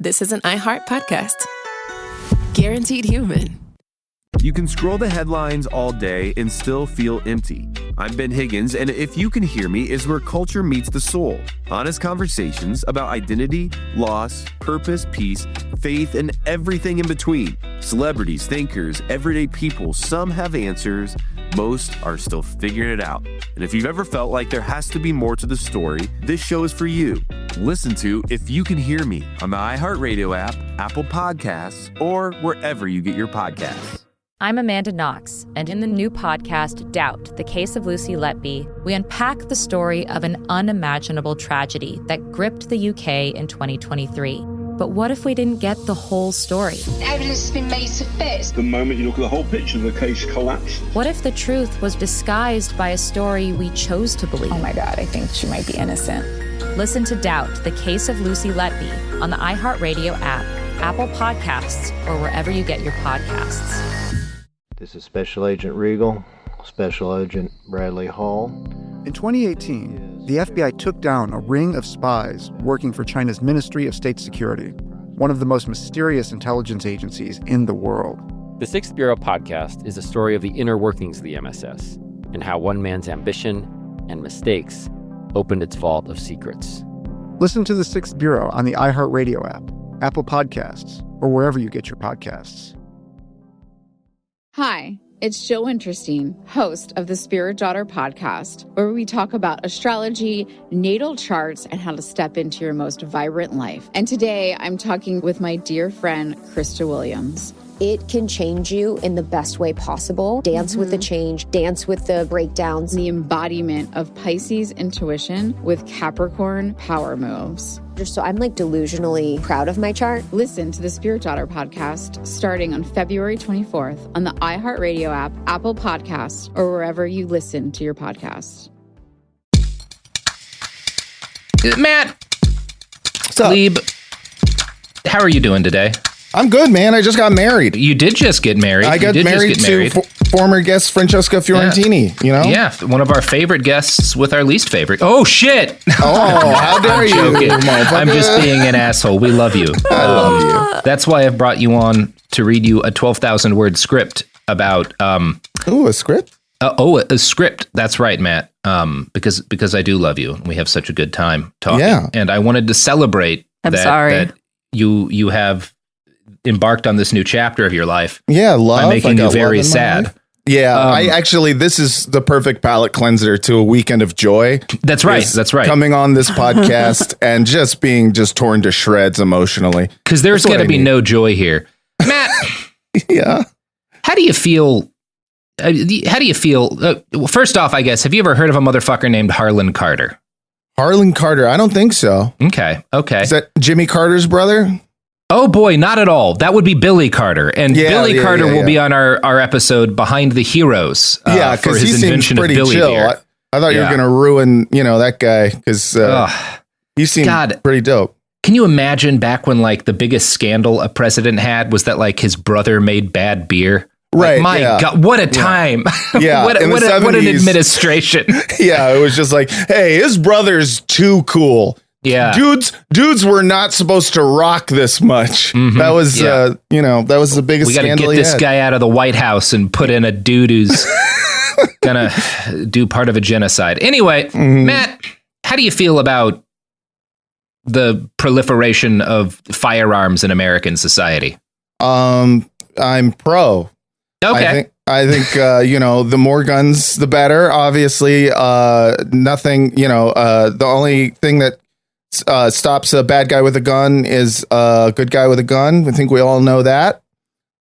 this is an iHeart podcast. Guaranteed human. You can scroll the headlines all day and still feel empty. I'm Ben Higgins, and If You Can Hear Me is where culture meets the soul. Honest conversations about identity, loss, purpose, peace, faith, and everything in between. Celebrities, thinkers, everyday people, some have answers, most are still figuring it out. And if you've ever felt like there has to be more to the story, this show is for you. Listen to If You Can Hear Me on the iHeartRadio app, Apple Podcasts, or wherever you get your podcasts. I'm Amanda Knox, and in the new podcast, Doubt, The Case of Lucy Letby, we unpack the story of an unimaginable tragedy that gripped the UK in 2023. But what if we didn't get the whole story? Evidence has been made to fit. The moment you look at the whole picture, the case collapses. What if the truth was disguised by a story we chose to believe? Oh my God, I think she might be innocent. Listen to Doubt, The Case of Lucy Letby on the iHeartRadio app, Apple Podcasts, or wherever you get your podcasts. This is Special Agent Regal, Special Agent Bradley Hall. In 2018, the FBI took down a ring of spies working for China's Ministry of State Security, one of the most mysterious intelligence agencies in the world. The Sixth Bureau podcast is a story of the inner workings of the MSS and how one man's ambition and mistakes opened its vault of secrets. Listen to The Sixth Bureau on the iHeartRadio app, Apple Podcasts, or wherever you get your podcasts. Hi, it's Jill Winterstein, host of the Spirit Daughter podcast, where we talk about astrology, natal charts, and how to step into your most vibrant life. And today I'm talking with my dear friend, Krista Williams. It can change you in the best way possible. Dance with the change, dance with the breakdowns. The embodiment of Pisces intuition with Capricorn power moves. So I'm like delusionally proud of my chart. Listen to the Spirit Daughter podcast starting on February 24th on the iHeartRadio app, Apple Podcasts, or wherever you listen to your podcasts. Matt Lieb, how are you doing today? I'm good, man. I just got married. You did just get married. I got married to former guest Francesca Fiorentini, you know? Yeah, one of our favorite guests with our least favorite. Oh, shit. Oh, how dare you, I'm just being an asshole. We love you. I love you. That's why I've brought you on to read you a 12,000-word script about... Ooh, a script? A script. That's right, Matt. Because I do love you. We have such a good time talking. Yeah. And I wanted to celebrate that you have... embarked on this new chapter of your life. Yeah, love. By making you very sad. Yeah, I actually, this is the perfect palate cleanser to a weekend of joy. That's right. That's right. Coming on this podcast and just being torn to shreds emotionally. Because there's going to be no joy here. Matt. Yeah. How do you feel? Well, first off, I guess, have you ever heard of a motherfucker named Harlon Carter? Harlon Carter? I don't think so. Okay. Is that Jimmy Carter's brother? Oh boy, not at all. That would be Billy Carter. And Billy Carter will be on our episode Behind the Heroes. Because he seems pretty chill. I thought you were going to ruin, that guy because he seemed pretty dope. Can you imagine back when the biggest scandal a president had was that his brother made bad beer? Right. My God, what a time. Yeah. what an administration. Yeah. It was just hey, his brother's too cool. Yeah. Dudes were not supposed to rock this much. Mm-hmm. That was, that was the biggest scandal. We got to get this guy out of the White House and put in a dude who's going to do part of a genocide. Anyway, Matt, how do you feel about the proliferation of firearms in American society? I'm pro. Okay. I think the more guns, the better. Obviously, nothing, the only thing that stops a bad guy with a gun is a good guy with a gun. I think we all know that.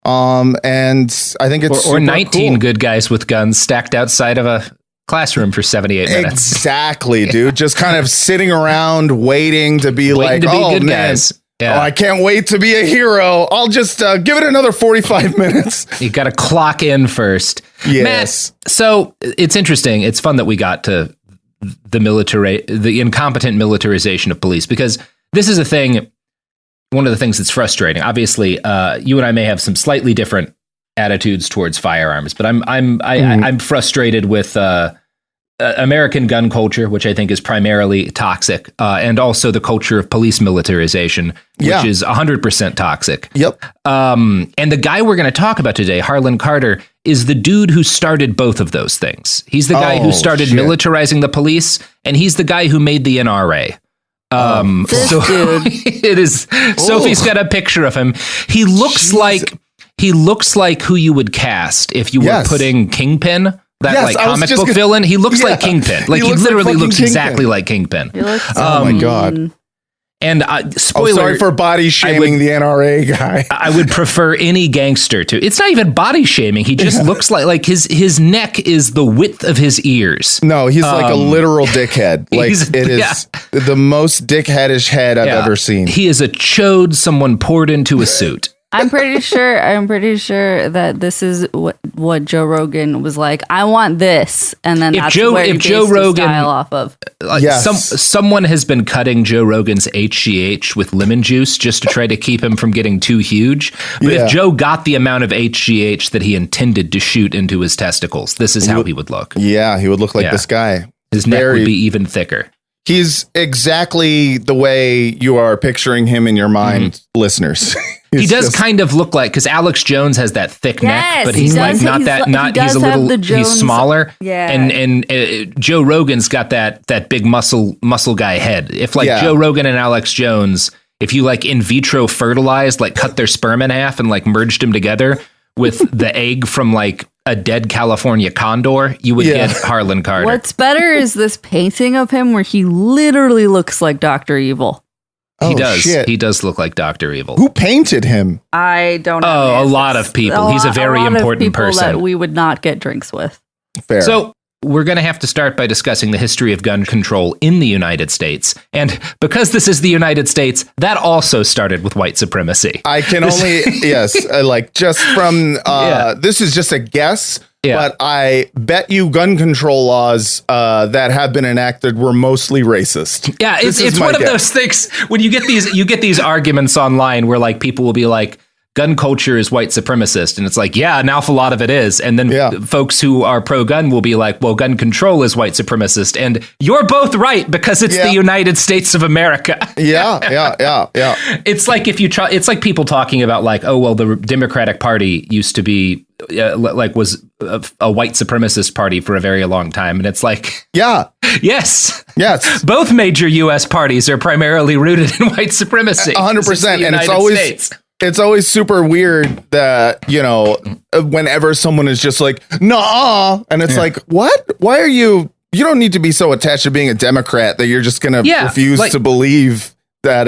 And I think it's or 19 cool. Good guys with guns stacked outside of a classroom for 78 minutes. Exactly, dude. Just kind of sitting around waiting to be good guys. Yeah. Oh, I can't wait to be a hero. I'll just give it another 45 minutes. You got to clock in first. Yes. Matt, so it's interesting. It's fun that we got to the incompetent militarization of police, because this is one of the things that's frustrating. Obviously, you and I may have some slightly different attitudes towards firearms, but I'm frustrated with American gun culture, which I think is primarily toxic, and also the culture of police militarization, which is 100% toxic. Yep. And the guy we're going to talk about today, Harlon Carter, is the dude who started both of those things. He's the guy who started militarizing the police, and he's the guy who made the NRA. It is. Sophie's got a picture of him. He looks like who you would cast if you were putting Kingpin. That comic book villain, he looks like Kingpin. Like he literally looks exactly like Kingpin. Oh my god! And spoiler, sorry for body shaming the NRA guy. I would prefer any gangster to. It's not even body shaming. He just looks like his neck is the width of his ears. No, he's like a literal dickhead. Like it is the most dickheadish head I've ever seen. He is a chode someone poured into a suit. I'm pretty sure that this is what Joe Rogan was like. I want this, and then that's where he based Joe Rogan, his style off of. Someone has been cutting Joe Rogan's HGH with lemon juice just to try to keep him from getting too huge. But if Joe got the amount of HGH that he intended to shoot into his testicles, this is how he would look. Yeah, he would look like this guy. His neck would be even thicker. He's exactly the way you are picturing him in your mind, listeners. He does kind of look like, because Alex Jones has that thick neck, but he's like he's a little, he's smaller. Yeah. And Joe Rogan's got that big muscle guy head. If Joe Rogan and Alex Jones, if you like in vitro fertilized, like cut their sperm in half and like merged them together with the egg from like a dead California condor, you would get Harlon Carter. What's better is this painting of him where he literally looks like Dr. Evil. He does. Shit. He does look like Dr. Evil. Who painted him? I don't know. Oh, a lot of people. He's a very important person that we would not get drinks with. Fair. So we're going to have to start by discussing the history of gun control in the United States. And because this is the United States, that also started with white supremacy. I can only, just from, this is just a guess. Yeah. But I bet you gun control laws that have been enacted were mostly racist. Yeah, it's one of those things when you get these arguments online where like people will be like, gun culture is white supremacist. And it's like, yeah, an awful lot of it is. And then folks who are pro-gun will be like, well, gun control is white supremacist. And you're both right because it's the United States of America. Yeah. It's like it's like people talking about like, oh, well, the Democratic Party used to be was a white supremacist party for a very long time. And it's like, yes. Both major U.S. parties are primarily rooted in white supremacy. 100%. And it's always super weird that, whenever someone is just like, nah, and it's like, what? Why are you don't need to be so attached to being a Democrat that you're just going to refuse to believe that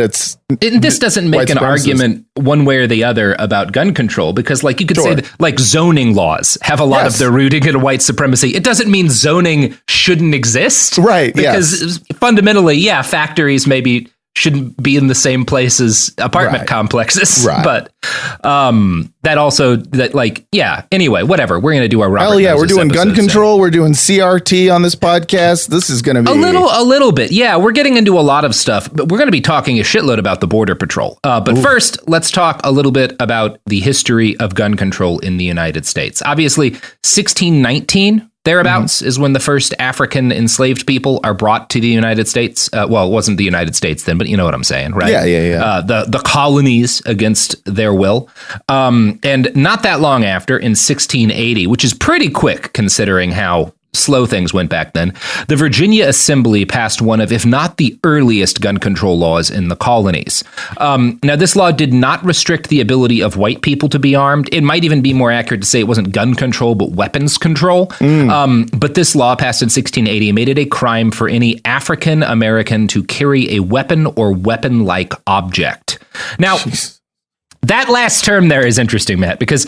this doesn't make an argument one way or the other about gun control, because like you could say that, like zoning laws have a lot of their rooting in white supremacy. It doesn't mean zoning shouldn't exist. Right. Because fundamentally, factories maybe shouldn't be in the same place as apartment complexes. Right. But anyway, whatever. We're going to do our Robert Moses we're doing gun control. We're doing CRT on this podcast. This is going to be a little bit. Yeah, we're getting into a lot of stuff, but we're going to be talking a shitload about the Border Patrol. But first, let's talk a little bit about the history of gun control in the United States. Obviously, 1619 thereabouts is when the first African enslaved people are brought to the United States. Well, it wasn't the United States then, but you know what I'm saying, right? Yeah. The colonies against their will. And not that long after, in 1680, which is pretty quick considering how slow things went back then, the Virginia Assembly passed one of, if not the earliest gun control laws in the colonies. Now, this law did not restrict the ability of white people to be armed. It might even be more accurate to say it wasn't gun control, but weapons control. But this law passed in 1680 made it a crime for any African American to carry a weapon or weapon-like object. Now, that last term there is interesting, Matt, because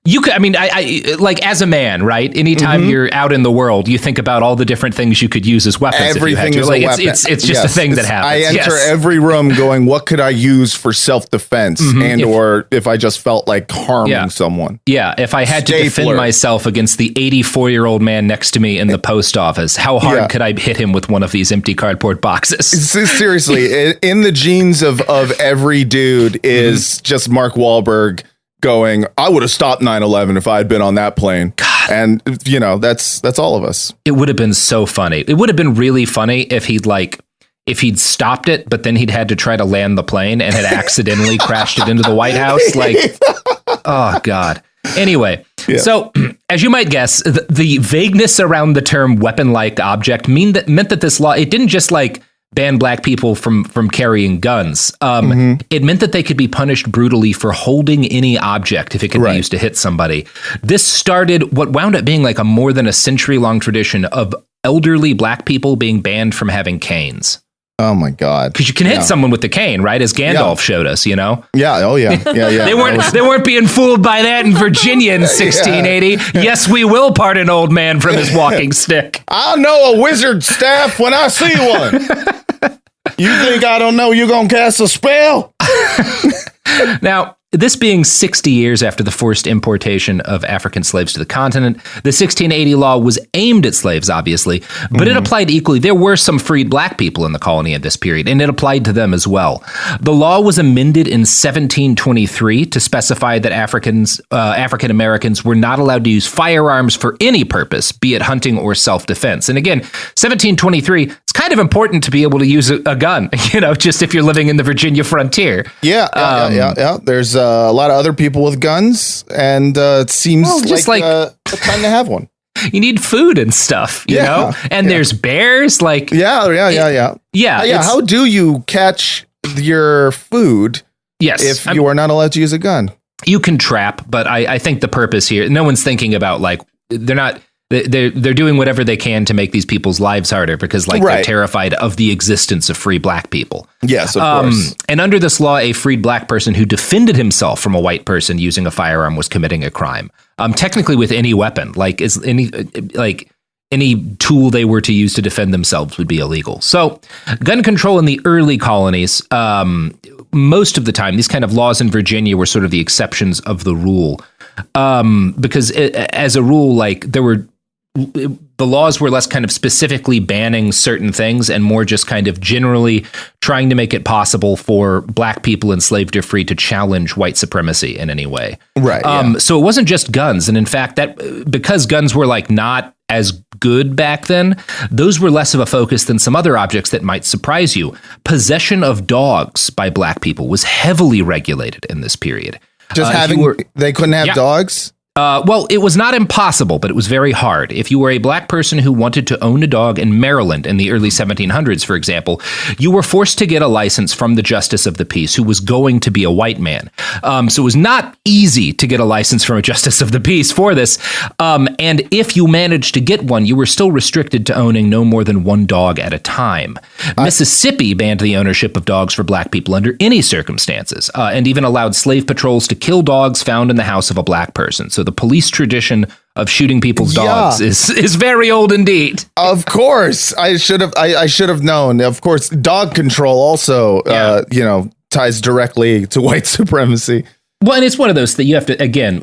you could, I like as a man, right? Anytime you're out in the world, you think about all the different things you could use as weapons. Everything is like, a weapon. It's just a thing that happens. I enter every room going, what could I use for self-defense or if I just felt like harming someone? Yeah, if I had to defend myself against the 84-year-old man next to me in the post office, how hard could I hit him with one of these empty cardboard boxes? Seriously, in the genes of every dude is just Mark Wahlberg going, I would have stopped 9/11 if I had been on that plane. God. And, you know, that's all of us. It would have been so funny. It would have been really funny if he'd stopped it, but then he'd had to try to land the plane and had accidentally crashed it into the White House. Like, oh, God. Anyway, so as you might guess, the vagueness around the term weapon-like object meant that this law, it didn't just like ban black people from carrying guns. It meant that they could be punished brutally for holding any object if it could be used to hit somebody. This started what wound up being like a more than a century-long tradition of elderly black people being banned from having canes. Oh my God! Because you can hit someone with the cane, right? As Gandalf showed us, you know. Yeah. Oh yeah. Yeah. They weren't being fooled by that in Virginia in 1680. Yes, we will part an old man from his walking stick. I know a wizard staff when I see one. You think I don't know you're gonna cast a spell? Now, this being 60 years after the forced importation of African slaves to the continent, the 1680 law was aimed at slaves, obviously, but it applied equally. There were some freed black people in the colony at this period, and it applied to them as well. The law was amended in 1723 to specify that African Americans were not allowed to use firearms for any purpose, be it hunting or self-defense. And again, 1723, it's kind of important to be able to use a gun, you know, just if you're living in the Virginia frontier. Yeah. There's a lot of other people with guns, and it seems like the time to have one. You need food and stuff, you know? And there's bears, like... Yeah. How do you catch your food if you are not allowed to use a gun? You can trap, but I think the purpose here, no one's thinking about, like, they're doing whatever they can to make these people's lives harder because they're terrified of the existence of free black people. Yes, of course. And under this law, a freed black person who defended himself from a white person using a firearm was committing a crime. Technically with any weapon, any tool they were to use to defend themselves would be illegal. So gun control in the early colonies, most of the time, these kind of laws in Virginia were sort of the exceptions of the rule. Because as a rule, the laws were less kind of specifically banning certain things and more just kind of generally trying to make it possible for black people enslaved or free to challenge white supremacy in any way. Right. So it wasn't just guns. And in fact, that because guns were not as good back then, those were less of a focus than some other objects that might surprise you. Possession of dogs by black people was heavily regulated in this period. Just they couldn't have dogs? Well, it was not impossible, but it was very hard. If you were a black person who wanted to own a dog in Maryland in the early 1700s, for example, you were forced to get a license from the justice of the peace, who was going to be a white man. So it was not easy to get a license from a justice of the peace for this. And if you managed to get one, you were still restricted to owning no more than one dog at a time. Mississippi banned the ownership of dogs for black people under any circumstances, and even allowed slave patrols to kill dogs found in the house of a black person. So the police tradition of shooting people's dogs is very old indeed. Of course, I should have known. Of course, dog control also, ties directly to white supremacy. Well, and it's one of those that you have to, again,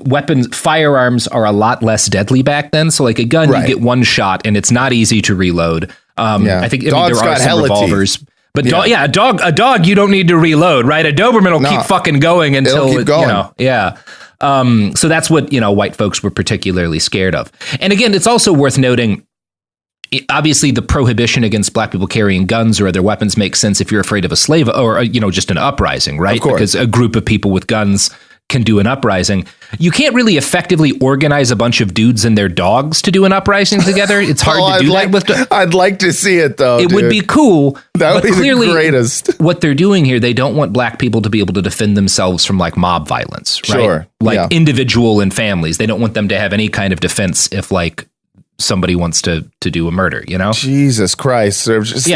firearms are a lot less deadly back then. So like a gun, you get one shot and it's not easy to reload. I think there are some revolvers. Teeth. But a dog, you don't need to reload, right? A Doberman will keep fucking going until keep going. So that's what, white folks were particularly scared of. And again, it's also worth noting, obviously the prohibition against black people carrying guns or other weapons makes sense if you're afraid of a slave or, just an uprising, right? Because a group of people with guns can do an uprising. You can't really effectively organize a bunch of dudes and their dogs to do an uprising together. It's hard to do that with. I'd like to see it though. It would be cool. That would be clearly the greatest. What they're doing here, they don't want black people to be able to defend themselves from mob violence, right? Sure. Individual and families. They don't want them to have any kind of defense if somebody wants to do a murder, Jesus Christ. They're just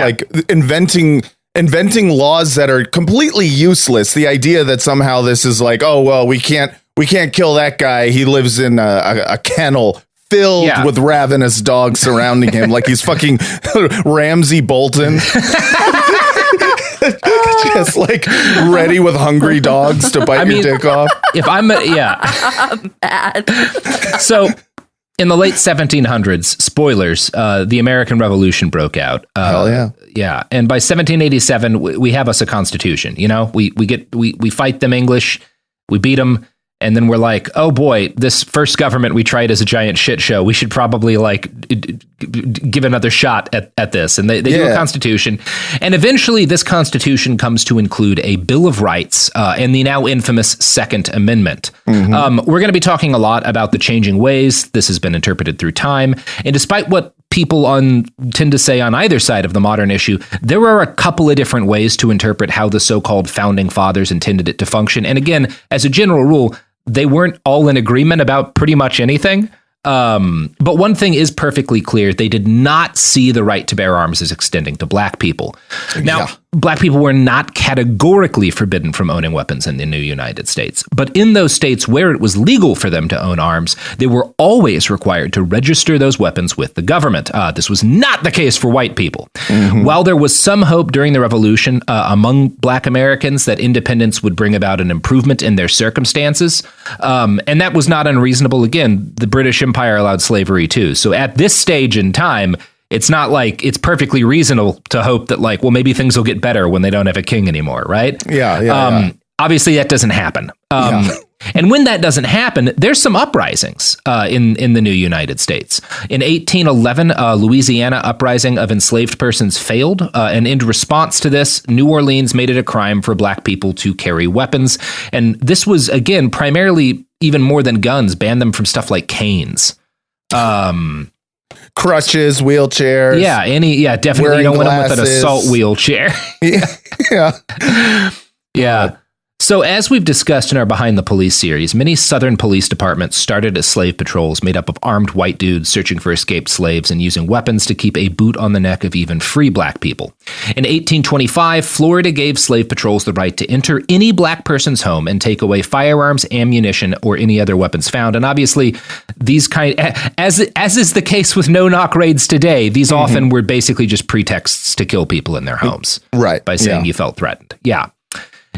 inventing laws that are completely useless. The idea that somehow this is we can't kill that guy. He lives in a kennel filled with ravenous dogs surrounding him like he's fucking Ramsay Bolton. Just ready with hungry dogs to bite your dick off. If I'm bad. So in the late 1700s, spoilers, the American Revolution broke out. Hell yeah. Yeah. And by 1787, we have us a constitution. We fight them English, we beat them, And then we're like, oh boy, this first government we tried is a giant shit show. We should probably give another shot at this. And they do a constitution. And eventually this constitution comes to include a Bill of Rights and the now infamous Second Amendment. Mm-hmm. We're going to be talking a lot about the changing ways this has been interpreted through time. And despite what people tend to say on either side of the modern issue, there are a couple of different ways to interpret how the so-called founding fathers intended it to function. And again, as a general rule, they weren't all in agreement about pretty much anything. But one thing is perfectly clear. They did not see the right to bear arms as extending to black people. Now, black people were not categorically forbidden from owning weapons in the new United States. But in those states where it was legal for them to own arms, they were always required to register those weapons with the government. This was not the case for white people. Mm-hmm. While there was some hope during the Revolution among black Americans that independence would bring about an improvement in their circumstances, and that was not unreasonable. Again, the British Empire allowed slavery too. So at this stage in time, it's not like it's perfectly reasonable to hope that maybe things will get better when they don't have a king anymore, right? Yeah. Obviously, that doesn't happen. And when that doesn't happen, there's some uprisings in the new United States. In 1811, Louisiana uprising of enslaved persons failed. And in response to this, New Orleans made it a crime for black people to carry weapons. And this was, again, primarily, even more than guns, banned them from stuff like canes. Crutches, wheelchairs. Yeah, definitely. You don't want them with an assault wheelchair. Yeah. So as we've discussed in our Behind the Police series, many Southern police departments started as slave patrols made up of armed white dudes searching for escaped slaves and using weapons to keep a boot on the neck of even free black people. In 1825, Florida gave slave patrols the right to enter any black person's home and take away firearms, ammunition, or any other weapons found. And obviously, these as is the case with no-knock raids today, these often were basically just pretexts to kill people in their homes. Right. By saying you felt threatened. Yeah.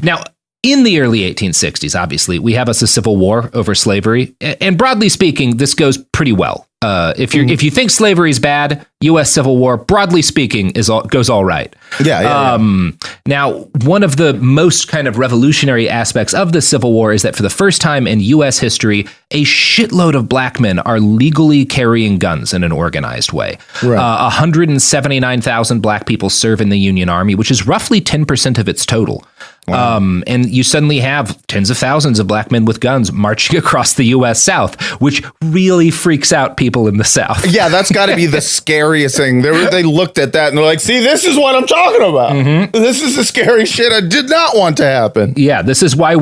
Now, in the early 1860s, obviously, we have a civil war over slavery. And broadly speaking, this goes pretty well. If you think slavery is bad, U.S. Civil War, broadly speaking, goes all right. Now, one of the most kind of revolutionary aspects of the Civil War is that for the first time in U.S. history, a shitload of black men are legally carrying guns in an organized way. Right. 179,000 black people serve in the Union Army, which is roughly 10% of its total. Wow. And you suddenly have tens of thousands of black men with guns marching across the U.S. South, which really freaks out people in the South. Yeah, that's got to be the scariest thing. They looked at that and they're like, see, this is what I'm talking about. Mm-hmm. This is the scary shit I did not want to happen. Yeah, this is why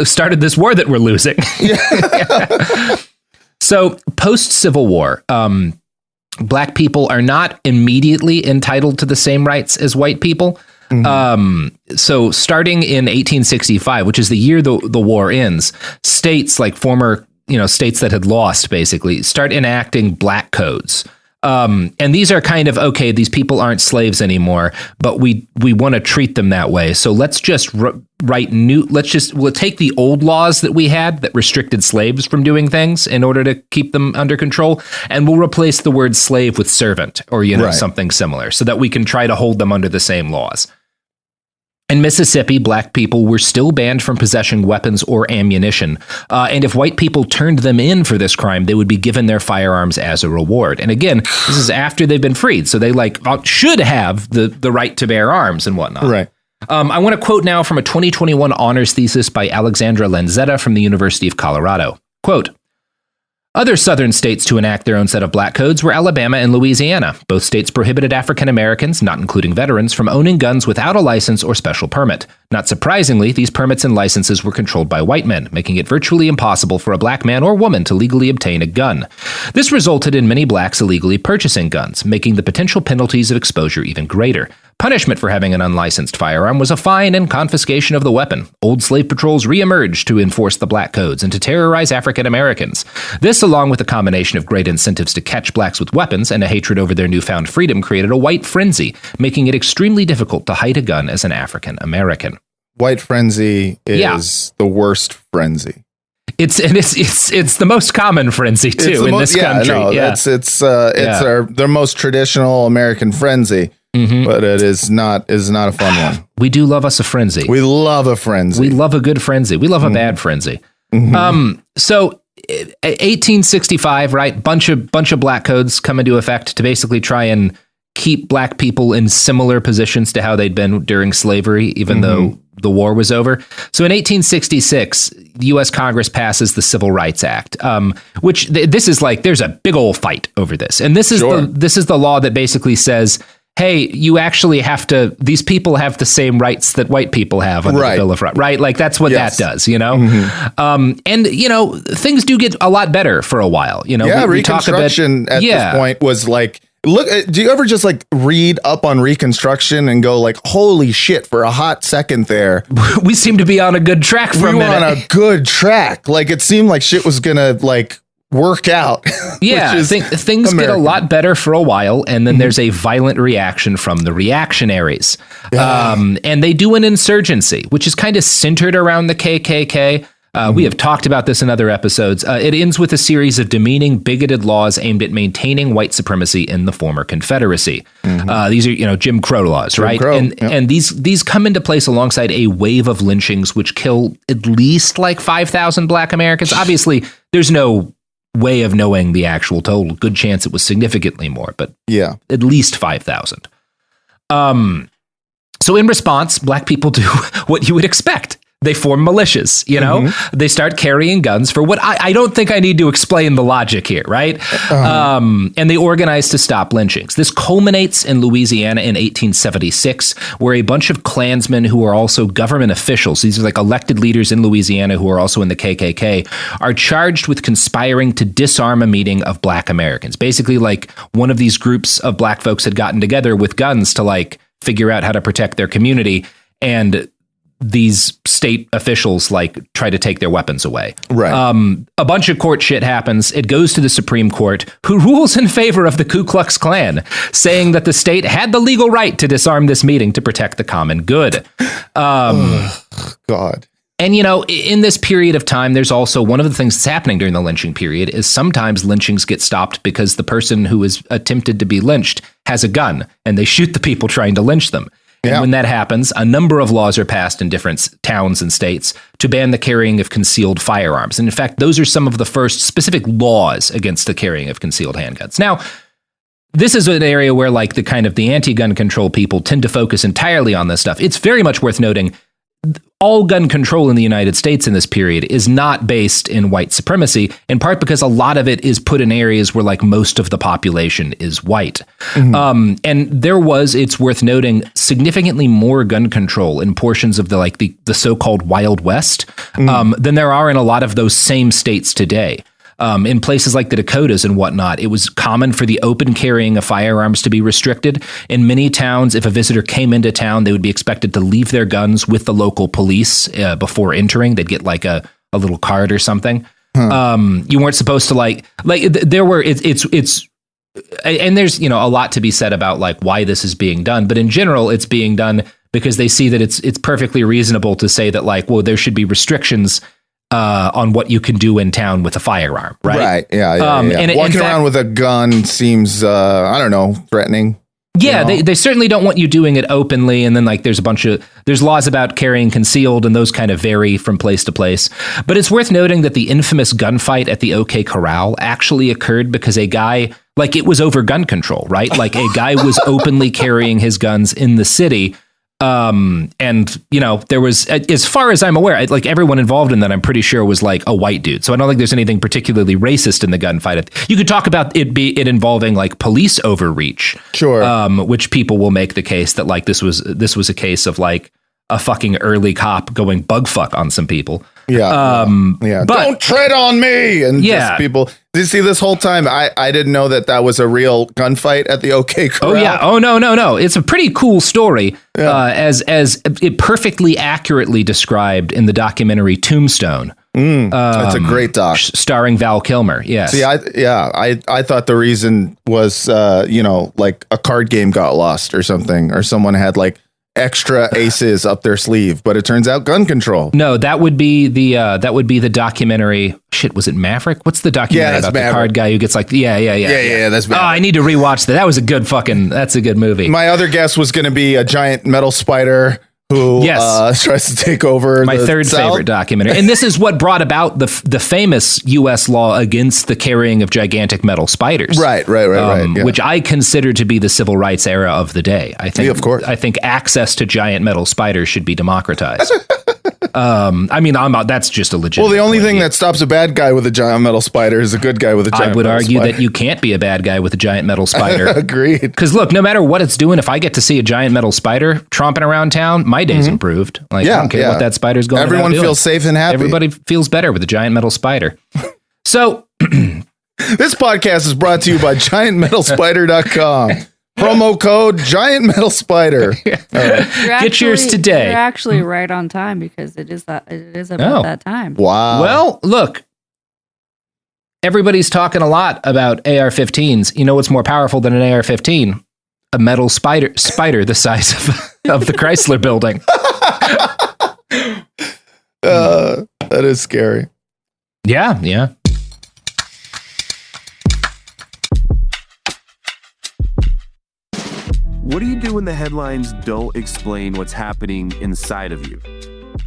started this war that we're losing. Yeah. So post-Civil War, black people are not immediately entitled to the same rights as white people. Mm-hmm. So starting in 1865, which is the year the war ends, states like former, states that had lost basically start enacting black codes. And these are kind of, okay, these people aren't slaves anymore, but we want to treat them that way. So let's just we'll take the old laws that we had that restricted slaves from doing things in order to keep them under control. And we'll replace the word slave with servant or, something similar so that we can try to hold them under the same laws. In Mississippi, black people were still banned from possessing weapons or ammunition. And if white people turned them in for this crime, they would be given their firearms as a reward. And again, this is after they've been freed. So they should have the right to bear arms and whatnot. Right. I want to quote now from a 2021 honors thesis by Alexandra Lanzetta from the University of Colorado. Quote, other southern states to enact their own set of black codes were Alabama and Louisiana. Both states prohibited African Americans, not including veterans, from owning guns without a license or special permit. Not surprisingly, these permits and licenses were controlled by white men, making it virtually impossible for a black man or woman to legally obtain a gun. This resulted in many blacks illegally purchasing guns, making the potential penalties of exposure even greater. Punishment for having an unlicensed firearm was a fine and confiscation of the weapon. Old slave patrols reemerged to enforce the black codes and to terrorize African Americans. This, along with a combination of great incentives to catch blacks with weapons and a hatred over their newfound freedom, created a white frenzy, making it extremely difficult to hide a gun as an African American. White frenzy is the worst frenzy. It's the most common frenzy too in this country. It's their most traditional American frenzy. Mm-hmm. But it is not a fun one. We do love us a frenzy. We love a frenzy. We love a good frenzy. We love a bad frenzy. So 1865, right? Bunch of black codes come into effect to basically try and keep black people in similar positions to how they'd been during slavery, even though the war was over. So in 1866, the U.S. Congress passes the Civil Rights Act, which this is like, there's a big old fight over this. And this is the law that basically says, hey, you actually have to, these people have the same rights that white people have under the Bill of Rights, right? Like that's what that does, you know? And, you know, things do get a lot better for a while, you know? Yeah, Reconstruction at this point was like, look, do you ever just like read up on Reconstruction and go like, holy shit, for a hot second there. We seem to be on a good track for a minute. We were on a good track. Like it seemed like shit was going to like work out. Yeah, things get a lot better for a while, and then there's a violent reaction from the reactionaries. And they do an insurgency, which is kind of centered around the KKK. We have talked about this in other episodes. It ends with a series of demeaning, bigoted laws aimed at maintaining white supremacy in the former Confederacy. These are, you know, Jim Crow laws, right? And these come into place alongside a wave of lynchings, which kill at least like 5,000 black Americans. Obviously, there's no way of knowing the actual total. Good chance it was significantly more, but at least 5,000. So in response, black people do what you would expect. They form militias, you know, they start carrying guns for what I don't think I need to explain the logic here, right? And they organize to stop lynchings. This culminates in Louisiana in 1876, where a bunch of Klansmen who are also government officials, these are like elected leaders in Louisiana who are also in the KKK, are charged with conspiring to disarm a meeting of black Americans. Basically, like one of these groups of black folks had gotten together with guns to like figure out how to protect their community, and these state officials like try to take their weapons away. Right. A bunch of court shit happens. It goes to the Supreme Court, who rules in favor of the Ku Klux Klan, saying that the state had the legal right to disarm this meeting to protect the common good. God. And, you know, in this period of time, there's also one of the things that's happening during the lynching period is sometimes lynchings get stopped because the person who is attempted to be lynched has a gun and they shoot the people trying to lynch them. And when that happens, a number of laws are passed in different towns and states to ban the carrying of concealed firearms. And in fact, those are some of the first specific laws against the carrying of concealed handguns. Now, this is an area where like the kind of the anti-gun control people tend to focus entirely on this stuff. It's very much worth noting all gun control in the United States in this period is not based in white supremacy, in part because a lot of it is put in areas where like most of the population is white. And there was, it's worth noting, significantly more gun control in portions of the so-called Wild West than there are in a lot of those same states today. In places like the Dakotas and whatnot, it was common for the open carrying of firearms to be restricted. In many towns, if a visitor came into town, they would be expected to leave their guns with the local police before entering. They'd get like a little card or something. You weren't supposed to there were, and there's, you know, a lot to be said about like why this is being done. But in general, it's being done because they see that it's perfectly reasonable to say that like, well, there should be restrictions on what you can do in town with a firearm, right? Right. Yeah. And walking around with a gun seems, I don't know, threatening. Yeah, you know? they certainly don't want you doing it openly. And then like there's laws about carrying concealed, and those kind of vary from place to place. But it's worth noting that the infamous gunfight at the OK Corral actually occurred because a guy, like it was over gun control, right? Like a guy was openly carrying his guns in the city. And you know, there was, as far as I'm aware, like everyone involved in that, I'm pretty sure was like a white dude. So I don't think there's anything particularly racist in the gunfight. You could talk about it involving like police overreach, sure. Which people will make the case that like this was a case of like a fucking early cop going bug fuck on some people. Yeah. But don't tread on me. And just people. Did you see this whole time? I didn't know that was a real gunfight at the OK Corral. Oh yeah. Oh no. It's a pretty cool story. As it perfectly accurately described in the documentary Tombstone. That's a great doc starring Val Kilmer. Yes. See, I thought the reason was like a card game got lost or something, or someone had like extra aces up their sleeve, but it turns out gun control. No, that would be the documentary. Shit, was it Maverick? What's the documentary about Maverick. The card guy who gets like yeah, that's Maverick. Oh, I need to rewatch that. That was that's a good movie. My other guess was going to be a giant metal spider who tries to take over my third favorite documentary. And this is what brought about the famous U.S. law against the carrying of gigantic metal spiders. Right. Yeah. Which I consider to be the civil rights era of the day. I think, of course. I think access to giant metal spiders should be democratized. That's just a legitimate. Well, the only thing that stops a bad guy with a giant metal spider is a good guy with a giant metal spider. I would argue that you can't be a bad guy with a giant metal spider. Agreed. Because look, no matter what it's doing, if I get to see a giant metal spider tromping around town, my day's improved. Like, I don't care what that spider's going on. Everyone feels safe and happy. Everybody feels better with a giant metal spider. So this podcast is brought to you by giantmetalspider.com. Promo code Giant Metal Spider. Get yours today. You're actually right on time because it is about that time. Wow. Well, look, everybody's talking a lot about AR-15s. You know what's more powerful than an AR-15? A metal spider the size of the Chrysler Building. That is scary. Yeah. What do you do when the headlines don't explain what's happening inside of you?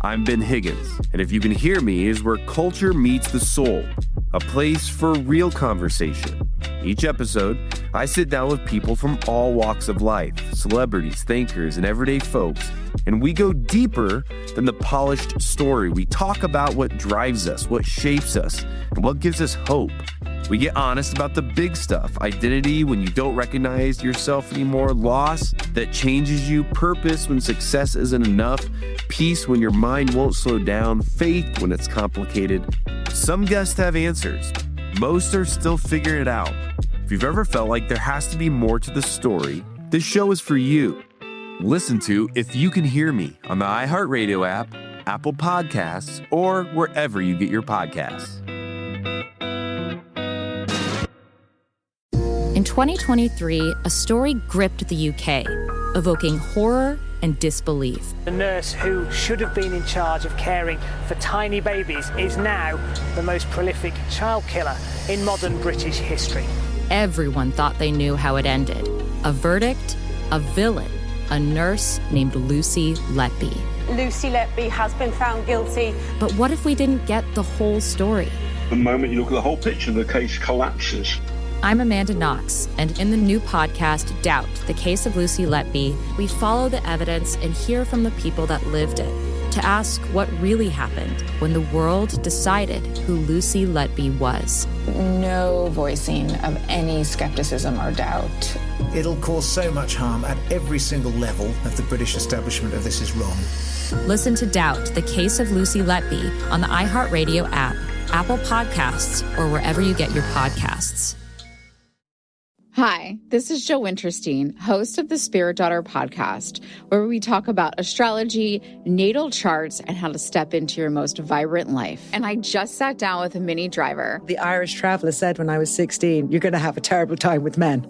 I'm Ben Higgins, and if you can hear me, is where culture meets the soul, a place for real conversation. Each episode, I sit down with people from all walks of life, celebrities, thinkers, and everyday folks, and we go deeper than the polished story. We talk about what drives us, what shapes us, and what gives us hope. We get honest about the big stuff: identity when you don't recognize yourself anymore, loss that changes you, purpose when success isn't enough, peace when your mind won't slow down, faith when it's complicated. Some guests have answers. Most are still figuring it out. If you've ever felt like there has to be more to the story, this show is for you. Listen to If You Can Hear Me on the iHeartRadio app, Apple Podcasts, or wherever you get your podcasts. In 2023, a story gripped the UK, evoking horror and disbelief. The nurse who should have been in charge of caring for tiny babies is now the most prolific child killer in modern British history. Everyone thought they knew how it ended. A verdict, a villain, a nurse named Lucy Letby. Lucy Letby has been found guilty. But what if we didn't get the whole story? The moment you look at the whole picture, the case collapses. I'm Amanda Knox, and in the new podcast, Doubt, the Case of Lucy Letby, we follow the evidence and hear from the people that lived it to ask what really happened when the world decided who Lucy Letby was. No voicing of any skepticism or doubt. It'll cause so much harm at every single level of the British establishment of this is wrong. Listen to Doubt, the Case of Lucy Letby on the iHeartRadio app, Apple Podcasts, or wherever you get your podcasts. Hi, this is Jo Winterstein, host of the Spirit Daughter podcast, where we talk about astrology, natal charts, and how to step into your most vibrant life. And I just sat down with a Minnie Driver. The Irish traveller said when I was 16, you're going to have a terrible time with men.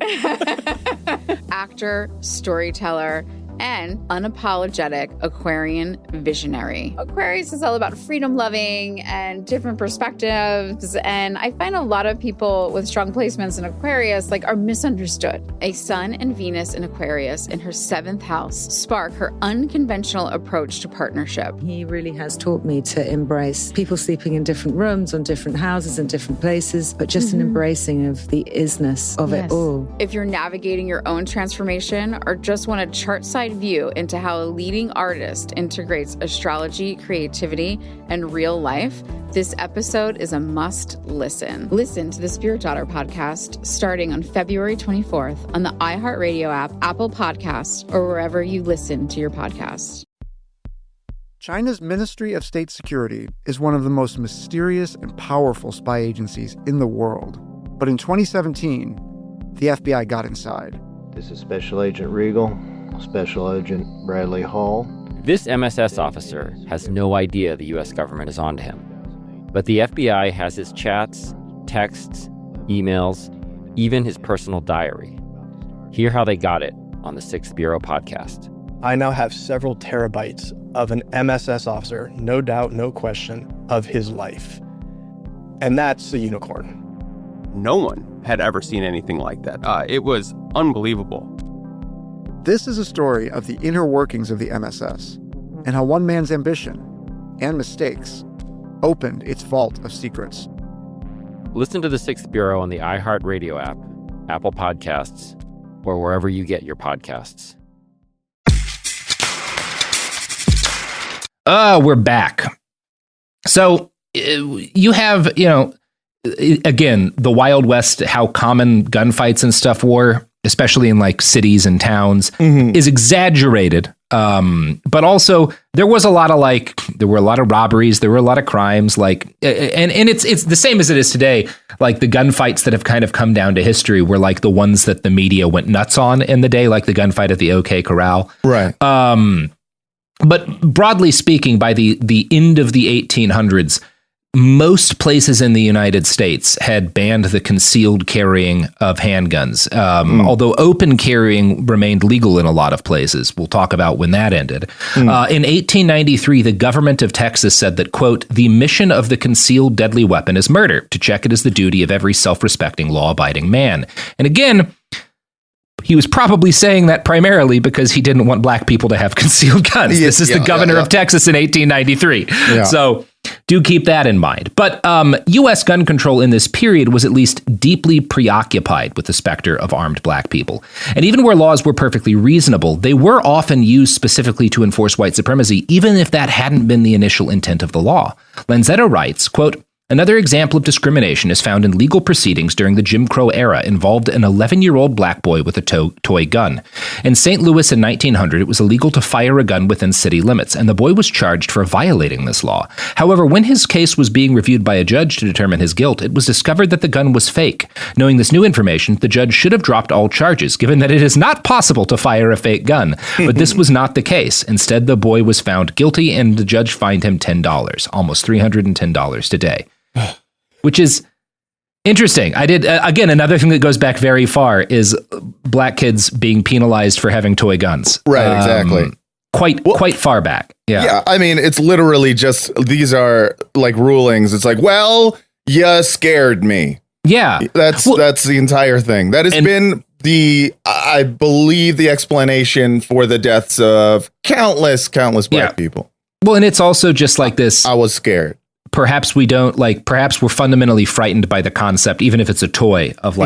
Actor, storyteller, and unapologetic Aquarian visionary. Aquarius is all about freedom-loving and different perspectives, and I find a lot of people with strong placements in Aquarius are misunderstood. A Sun and Venus in Aquarius in her 7th house spark her unconventional approach to partnership. He really has taught me to embrace people sleeping in different rooms, on different houses, in different places, but just an embracing of the isness of it all. If you're navigating your own transformation or just want a chart-side view into how a leading artist integrates astrology, creativity, and real life, this episode is a must listen. Listen to the Spirit Daughter podcast starting on February 24th on the iHeartRadio app, Apple Podcasts, or wherever you listen to your podcasts. China's Ministry of State Security is one of the most mysterious and powerful spy agencies in the world. But in 2017, the FBI got inside. This is Special Agent Regal. Special Agent Bradley Hall. This MSS officer has no idea the U.S. government is onto him. But the FBI has his chats, texts, emails, even his personal diary. Hear how they got it on the 6th Bureau podcast. I now have several terabytes of an MSS officer, no doubt, no question, of his life. And that's a unicorn. No one had ever seen anything like that. It was unbelievable. This is a story of the inner workings of the MSS, and how one man's ambition and mistakes opened its vault of secrets. Listen to The Sixth Bureau on the iHeartRadio app, Apple Podcasts, or wherever you get your podcasts. We're back. So you have, again, the Wild West, how common gunfights and stuff were, especially in like cities and towns, is exaggerated. But also there were a lot of robberies, there were a lot of crimes, and it's the same as it is today. Like the gunfights that have kind of come down to history were like the ones that the media went nuts on in the day, like the gunfight at the OK Corral. Right. But broadly speaking, by the end of the 1800s, most places in the United States had banned the concealed carrying of handguns, although open carrying remained legal in a lot of places. We'll talk about when that ended. In 1893, the government of Texas said that, quote, the mission of the concealed deadly weapon is murder. To check it is the duty of every self-respecting, law-abiding man. And again, he was probably saying that primarily because he didn't want black people to have concealed guns. This is the governor of Texas in 1893. Yeah. So do keep that in mind. But U.S. gun control in this period was at least deeply preoccupied with the specter of armed black people. And even where laws were perfectly reasonable, they were often used specifically to enforce white supremacy, even if that hadn't been the initial intent of the law. Lanzetta writes, quote, another example of discrimination is found in legal proceedings during the Jim Crow era involved an 11-year-old black boy with a toy gun. In St. Louis in 1900, it was illegal to fire a gun within city limits, and the boy was charged for violating this law. However, when his case was being reviewed by a judge to determine his guilt, it was discovered that the gun was fake. Knowing this new information, the judge should have dropped all charges, given that it is not possible to fire a fake gun. But this was not the case. Instead, the boy was found guilty, and the judge fined him $10, almost $310 today. Which is interesting. I did, again, another thing that goes back very far is black kids being penalized for having toy guns. Right, exactly. Quite far back. Yeah, I mean, it's literally just, these are like rulings. It's like, well, you scared me. Yeah. That's the entire thing. That has been I believe, the explanation for the deaths of countless black people. Well, and it's also just like this. I was scared. Perhaps we're fundamentally frightened by the concept, even if it's a toy, of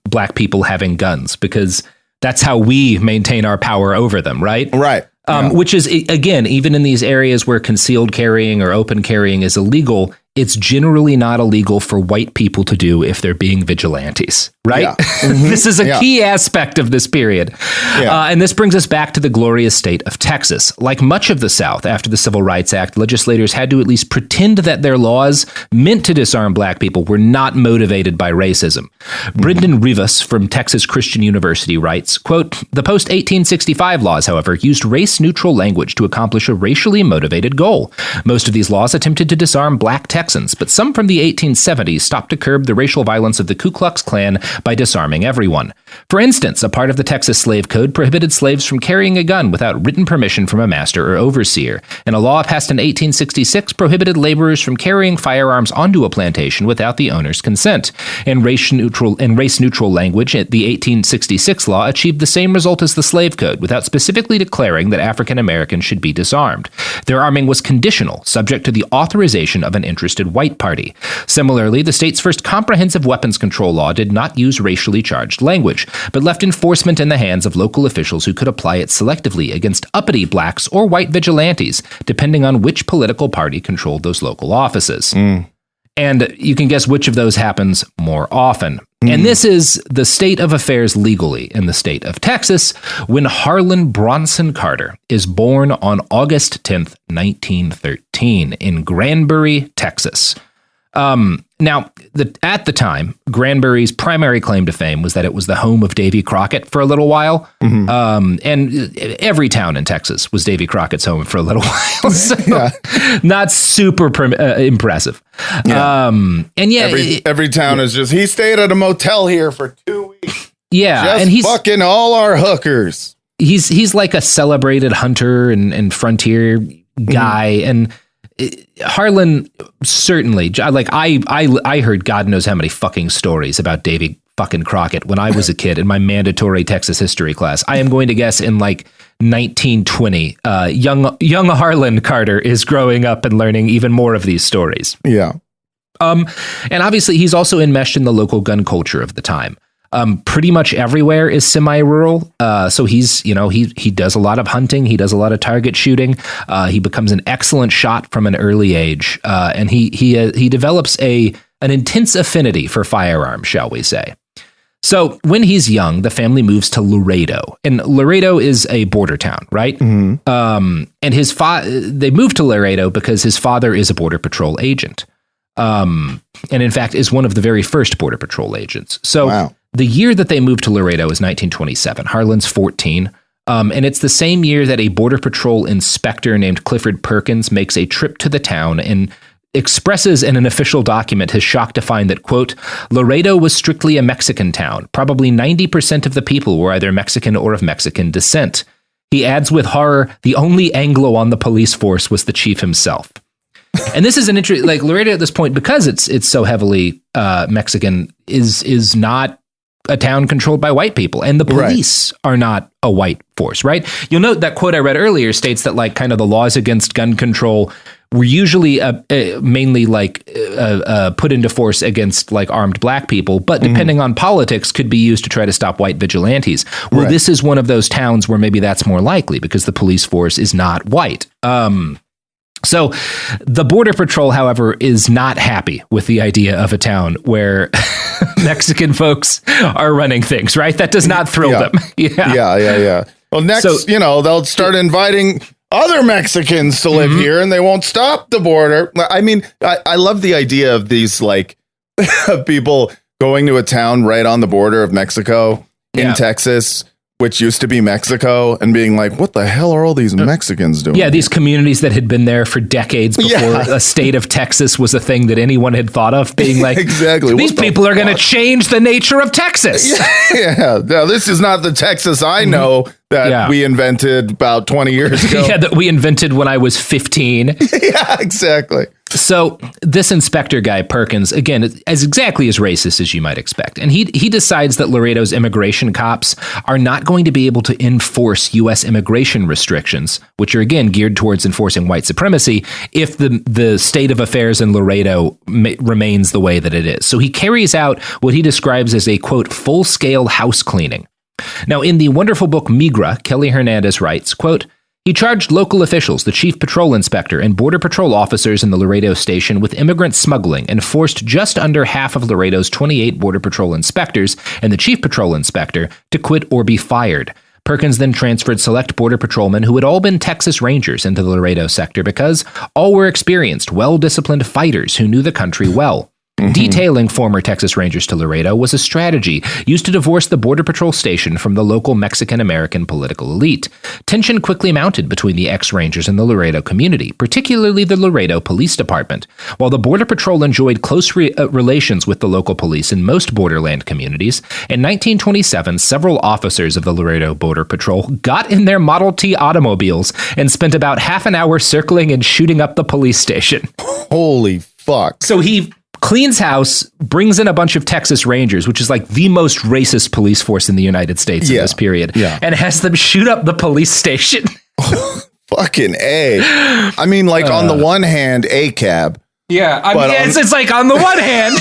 black people having guns, because that's how we maintain our power over them, right? Right. Which is, again, even in these areas where concealed carrying or open carrying is illegal, it's generally not illegal for white people to do if they're being vigilantes, right? Yeah. This is a key aspect of this period. Yeah. And this brings us back to the glorious state of Texas. Like much of the South after the Civil Rights Act, legislators had to at least pretend that their laws meant to disarm black people were not motivated by racism. Brendan Rivas from Texas Christian University writes, quote, the post-1865 laws, however, used race-neutral language to accomplish a racially motivated goal. Most of these laws attempted to disarm black Texans, but some from the 1870s stopped to curb the racial violence of the Ku Klux Klan by disarming everyone. For instance, a part of the Texas Slave Code prohibited slaves from carrying a gun without written permission from a master or overseer, and a law passed in 1866 prohibited laborers from carrying firearms onto a plantation without the owner's consent. In race-neutral language, the 1866 law achieved the same result as the Slave Code without specifically declaring that African Americans should be disarmed. Their arming was conditional, subject to the authorization of an interested white party. Similarly, the state's first comprehensive weapons control law did not use racially charged language, but left enforcement in the hands of local officials who could apply it selectively against uppity blacks or white vigilantes, depending on which political party controlled those local offices. And you can guess which of those happens more often. And this is the state of affairs legally in the state of Texas when Harlon Bronson Carter is born on August 10th, 1913 in Granbury, Texas. Now, at the time, Granbury's primary claim to fame was that it was the home of Davy Crockett for a little while. And every town in Texas was Davy Crockett's home for a little while. So not super impressive. Yeah. Every town is just, he stayed at a motel here for 2 weeks. Yeah. Just and he's fucking all our hookers. He's like a celebrated hunter and frontier guy. And Harlon certainly, like I heard God knows how many fucking stories about Davy fucking Crockett when I was a kid in my mandatory Texas history class. I am going to guess in like 1920, young Harlon Carter is growing up and learning even more of these stories. Yeah. And obviously he's also enmeshed in the local gun culture of the time. Pretty much everywhere is semi-rural. So he's, he does a lot of hunting. He does a lot of target shooting. He becomes an excellent shot from an early age. And he develops an intense affinity for firearms, shall we say. So when he's young, the family moves to Laredo, and Laredo is a border town, right? Mm-hmm. And they moved to Laredo because his father is a Border Patrol agent. And in fact is one of the very first Border Patrol agents. So the year that they moved to Laredo is 1927. Harlan's 14. And it's the same year that a Border Patrol inspector named Clifford Perkins makes a trip to the town and expresses in an official document his shock to find that, quote, Laredo was strictly a Mexican town. Probably 90% of the people were either Mexican or of Mexican descent. He adds with horror, the only Anglo on the police force was the chief himself. And this is an interesting, like Laredo at this point, because it's so heavily Mexican, is not a town controlled by white people, and the police are not a white force, right? You'll note that quote I read earlier states that like kind of the laws against gun control were usually mainly like put into force against like armed black people, but depending on politics could be used to try to stop white vigilantes. Well, this is one of those towns where maybe that's more likely because the police force is not white. So the Border Patrol, however, is not happy with the idea of a town where Mexican folks are running things, right? That does not thrill them. Yeah. Well, next, they'll start inviting other Mexicans to live here and they won't stop the border. I mean, I love the idea of these like people going to a town right on the border of Mexico in Texas, which used to be Mexico, and being like, what the hell are all these Mexicans doing? Yeah, these communities that had been there for decades before a state of Texas was a thing that anyone had thought of, being like, exactly. These people are going to change the nature of Texas. Yeah. Now, this is not the Texas I know that we invented about 20 years ago. That we invented when I was 15. Yeah, exactly. So this inspector guy, Perkins, again, is exactly as racist as you might expect. And he decides that Laredo's immigration cops are not going to be able to enforce U.S. immigration restrictions, which are, again, geared towards enforcing white supremacy, if the state of affairs in Laredo remains the way that it is. So he carries out what he describes as a, quote, full-scale house cleaning. Now, in the wonderful book Migra, Kelly Hernandez writes, quote, he charged local officials, the chief patrol inspector, and border patrol officers in the Laredo station with immigrant smuggling and forced just under half of Laredo's 28 border patrol inspectors and the chief patrol inspector to quit or be fired. Perkins then transferred select border patrolmen who had all been Texas Rangers into the Laredo sector because all were experienced, well-disciplined fighters who knew the country well. Detailing former Texas Rangers to Laredo was a strategy used to divorce the Border Patrol station from the local Mexican-American political elite. Tension quickly mounted between the ex-Rangers and the Laredo community, particularly the Laredo Police Department. While the Border Patrol enjoyed close relations with the local police in most borderland communities, in 1927, several officers of the Laredo Border Patrol got in their Model T automobiles and spent about half an hour circling and shooting up the police station. Holy fuck. So he cleans house, brings in a bunch of Texas Rangers, which is like the most racist police force in the United States in this period, and has them shoot up the police station. Fucking A. I mean, like on the one hand, a cab. Yeah, I mean, it's like on the one hand.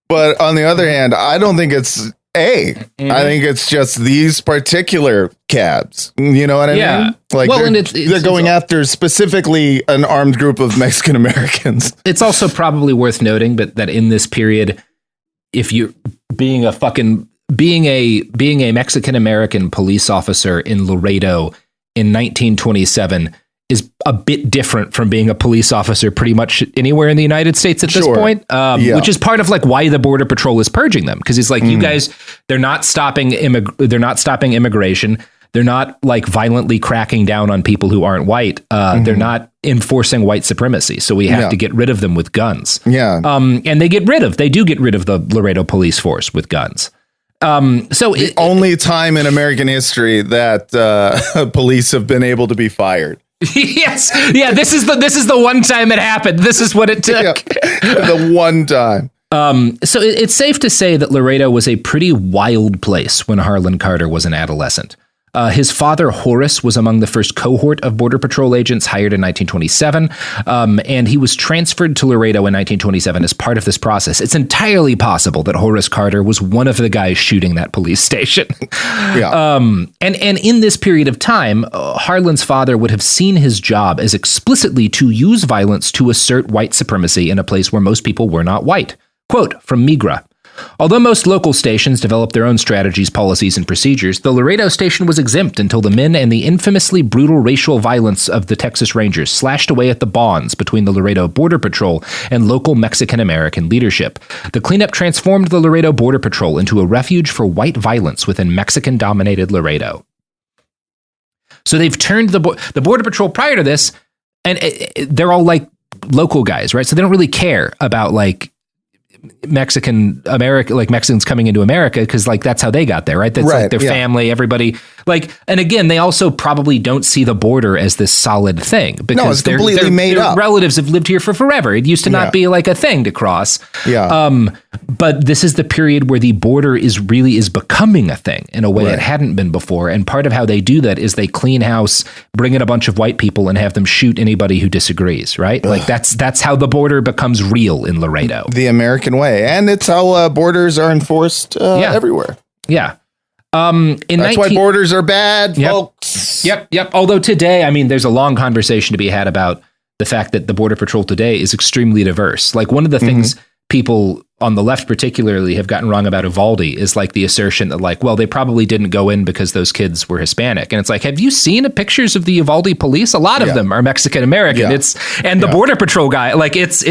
but on the other hand, I don't think it's I think it's just these particular cabs. You know what I mean? Like they're going after specifically an armed group of Mexican Americans. It's also probably worth noting, but that in this period, if you're being a Mexican American police officer in Laredo in 1927 is a bit different from being a police officer pretty much anywhere in the United States at this point, which is part of like why the Border Patrol is purging them. Because he's like, you guys, they're not stopping immigration. They're not like violently cracking down on people who aren't white. They're not enforcing white supremacy. So we have to get rid of them with guns. And they do get rid of the Laredo police force with guns. The only time in American history that police have been able to be fired. Yes. Yeah. This is the one time it happened. This is what it took. The one time. So it's safe to say that Laredo was a pretty wild place when Harlon Carter was an adolescent. His father, Horace, was among the first cohort of Border Patrol agents hired in 1927, and he was transferred to Laredo in 1927 as part of this process. It's entirely possible that Horace Carter was one of the guys shooting that police station. Yeah. And in this period of time, Harlon's father would have seen his job as explicitly to use violence to assert white supremacy in a place where most people were not white. Quote from Migra. Although most local stations developed their own strategies, policies, and procedures, the Laredo station was exempt until the men and the infamously brutal racial violence of the Texas Rangers slashed away at the bonds between the Laredo Border Patrol and local Mexican-American leadership. The cleanup transformed the Laredo Border Patrol into a refuge for white violence within Mexican-dominated Laredo. So they've turned the Border Patrol prior to this, and they're all like local guys, right? So they don't really care about like Mexican America, like Mexicans coming into America, because like that's how they got there, right? That's like their family, everybody. Like, and again, they also probably don't see the border as this solid thing because it's completely made up. Relatives have lived here for forever. It used to not be like a thing to cross. Yeah. But this is the period where the border is becoming a thing in a way it hadn't been before. And part of how they do that is they clean house, bring in a bunch of white people, and have them shoot anybody who disagrees. Right? Ugh. Like that's how the border becomes real in Laredo, the American way, and it's how borders are enforced everywhere. Yeah. That's why borders are bad, folks. Yep. Although today, I mean, there's a long conversation to be had about the fact that the Border Patrol today is extremely diverse. Like one of the things people on the left particularly have gotten wrong about Uvalde is like the assertion that like, well, they probably didn't go in because those kids were Hispanic. And it's like, have you seen pictures of the Uvalde police? A lot of them are Mexican-American. Yeah. The Border Patrol guy, like it's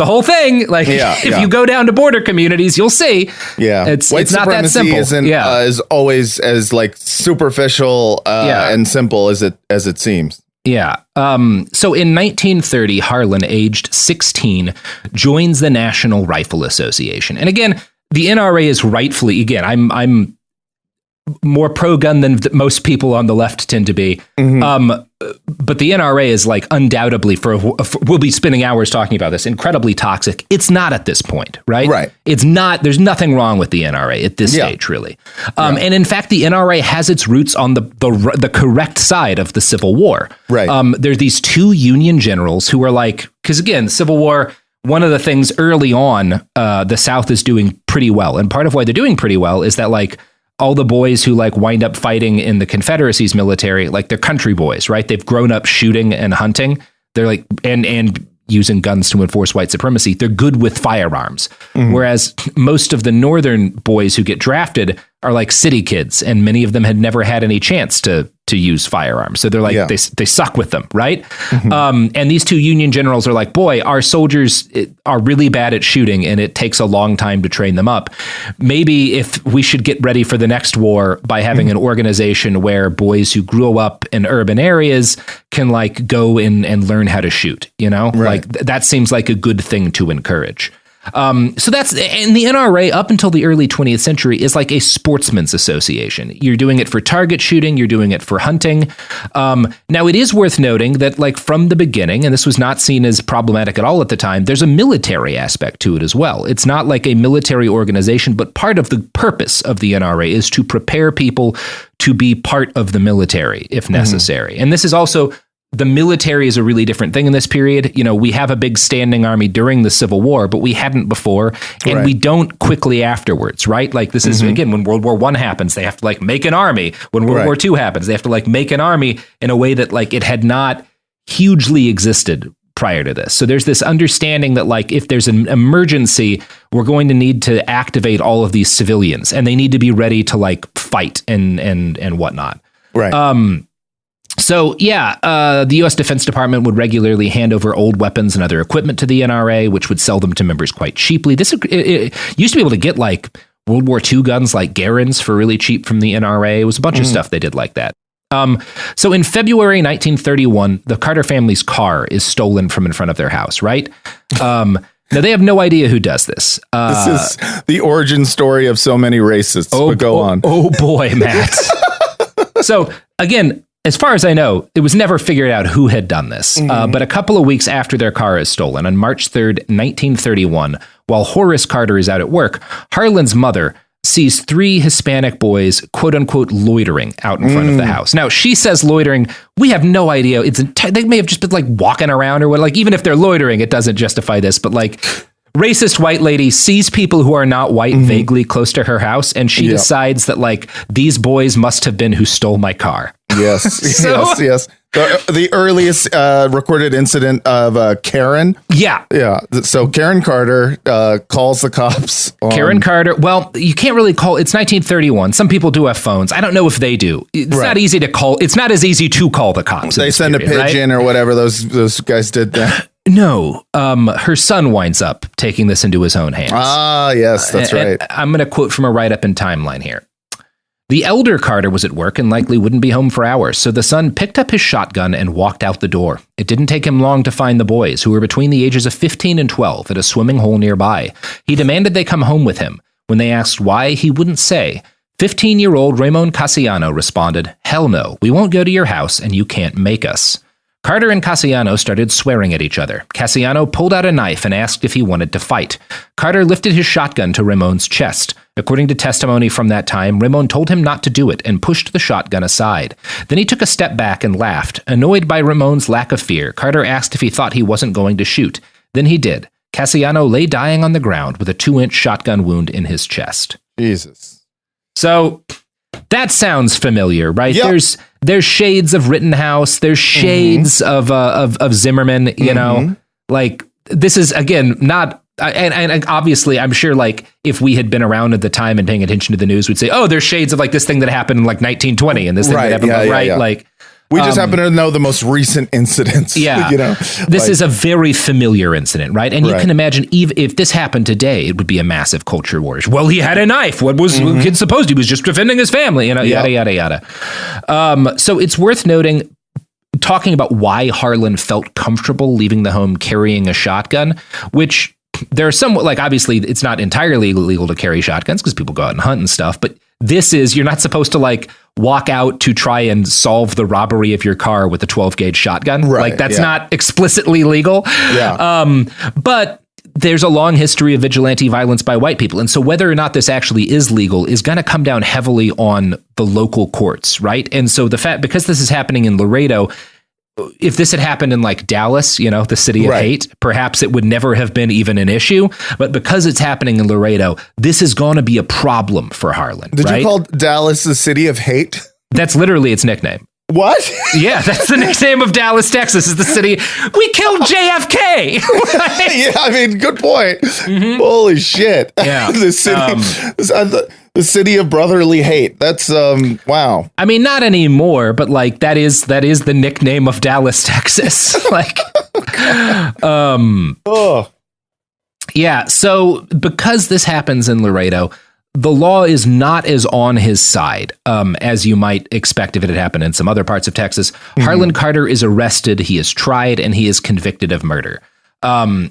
a whole thing. Like if you go down to border communities, you'll see. Yeah, it's not that simple. Is always as like superficial and simple as it seems. Yeah. So in 1930, Harlon, aged 16, joins the National Rifle Association. And again, the NRA is rightfully, again, I'm more pro-gun than most people on the left tend to be. But the NRA is like undoubtedly, we'll be spending hours talking about this, incredibly toxic. It's not at this point, right? Right. It's not, there's nothing wrong with the NRA at this stage, really. And in fact, the NRA has its roots on the correct side of the Civil War. Right. There are these two Union generals who are like, because again, the Civil War, one of the things early on, the South is doing pretty well. And part of why they're doing pretty well is that like, all the boys who like wind up fighting in the Confederacy's military, like they're country boys, right? They've grown up shooting and hunting. They're like, and using guns to enforce white supremacy. They're good with firearms. Whereas most of the Northern boys who get drafted are like city kids, and many of them had never had any chance to use firearms. So they're like, they suck with them, right? And these two Union generals are like, boy, our soldiers are really bad at shooting, and it takes a long time to train them up. Maybe if we should get ready for the next war by having an organization where boys who grew up in urban areas can like go in and learn how to shoot, you know? Like that seems like a good thing to encourage. So that's, and the NRA up until the early 20th century is like a sportsman's association. You're doing it for target shooting. You're doing it for hunting. Now it is worth noting that like from the beginning, and this was not seen as problematic at all at the time, there's a military aspect to it as well. It's not like a military organization, but part of the purpose of the NRA is to prepare people to be part of the military if necessary. And this is also, the military is a really different thing in this period. You know, we have a big standing army during the Civil War, but we hadn't before, and we don't quickly afterwards, right? Like this is, again, when World War I happens, they have to like make an army. When World War II happens, they have to like make an army in a way that like it had not hugely existed prior to this. So there's this understanding that like if there's an emergency, we're going to need to activate all of these civilians, and they need to be ready to like fight and whatnot. Right. So, the U.S. Defense Department would regularly hand over old weapons and other equipment to the NRA, which would sell them to members quite cheaply. It used to be able to get like World War II guns like Garand's for really cheap from the NRA. It was a bunch of stuff they did like that. So in February 1931, the Carter family's car is stolen from in front of their house, right? Now, they have no idea who does this. This is the origin story of so many racists. But go on. Oh, boy, Matt. So, again, as far as I know, it was never figured out who had done this. But a couple of weeks after their car is stolen, on March 3rd, 1931, while Horace Carter is out at work, Harlan's mother sees 3 Hispanic boys, quote unquote, loitering out in front of the house. Now, she says loitering. We have no idea. They may have just been like walking around or what. Like, even if they're loitering, it doesn't justify this. But like, racist white lady sees people who are not white vaguely close to her house, and she decides that like these boys must have been who stole my car. Yes, yes. The earliest recorded incident of Karen. Yeah. So Karen Carter calls the cops. Karen Carter. Well, you can't really call. It's 1931. Some people do have phones. I don't know if they do. It's not easy to call. It's not as easy to call the cops. They send period, a pigeon or whatever those guys did that. No, her son winds up taking this into his own hands. Ah, yes, that's right. I'm going to quote from a write-up in Timeline here. The elder Carter was at work and likely wouldn't be home for hours, so the son picked up his shotgun and walked out the door. It didn't take him long to find the boys, who were between the ages of 15 and 12, at a swimming hole nearby. He demanded they come home with him. When they asked why, he wouldn't say. 15-year-old Ramon Casiano responded, "Hell no, we won't go to your house and you can't make us." Carter and Casiano started swearing at each other. Casiano pulled out a knife and asked if he wanted to fight. Carter lifted his shotgun to Ramon's chest. According to testimony from that time, Ramon told him not to do it and pushed the shotgun aside. Then he took a step back and laughed. Annoyed by Ramon's lack of fear, Carter asked if he thought he wasn't going to shoot. Then he did. Casiano lay dying on the ground with a 2-inch shotgun wound in his chest. Jesus. So that sounds familiar, right? Yep. There's shades of Rittenhouse. There's shades of Zimmerman. You know, like this is again not. And obviously, I'm sure like if we had been around at the time and paying attention to the news, we'd say, oh, there's shades of like this thing that happened in like 1920 and this thing that happened like. We just happen to know the most recent incidents. Yeah. You know, this is a very familiar incident, right? And you can imagine even if this happened today, it would be a massive culture war. Well, he had a knife. What was the kid supposed to? He was just defending his family, you know, yada, yada, yada. So it's worth noting, talking about why Harlan felt comfortable leaving the home carrying a shotgun, which there are somewhat like, obviously it's not entirely illegal to carry shotguns because people go out and hunt and stuff, but this is, you're not supposed to like walk out to try and solve the robbery of your car with a 12-gauge shotgun. Right, like that's not explicitly legal. Yeah. But there's a long history of vigilante violence by white people. And so whether or not this actually is legal is going to come down heavily on the local courts, right? And so the fact, because this is happening in Laredo, if this had happened in like Dallas, you know, the city of hate, perhaps it would never have been even an issue. But because it's happening in Laredo, this is going to be a problem for Harlan. Did you call Dallas the city of hate? That's literally its nickname. What? Yeah, that's the nickname of Dallas, Texas, is the city. We killed JFK. Yeah, I mean, good point. Holy shit. Yeah. The city, the city of brotherly hate. That's wow. I mean, not anymore, but like that is the nickname of Dallas, Texas. Like, yeah. So because this happens in Laredo, the law is not as on his side as you might expect if it had happened in some other parts of Texas. Harlan Carter is arrested, he is tried, and he is convicted of murder.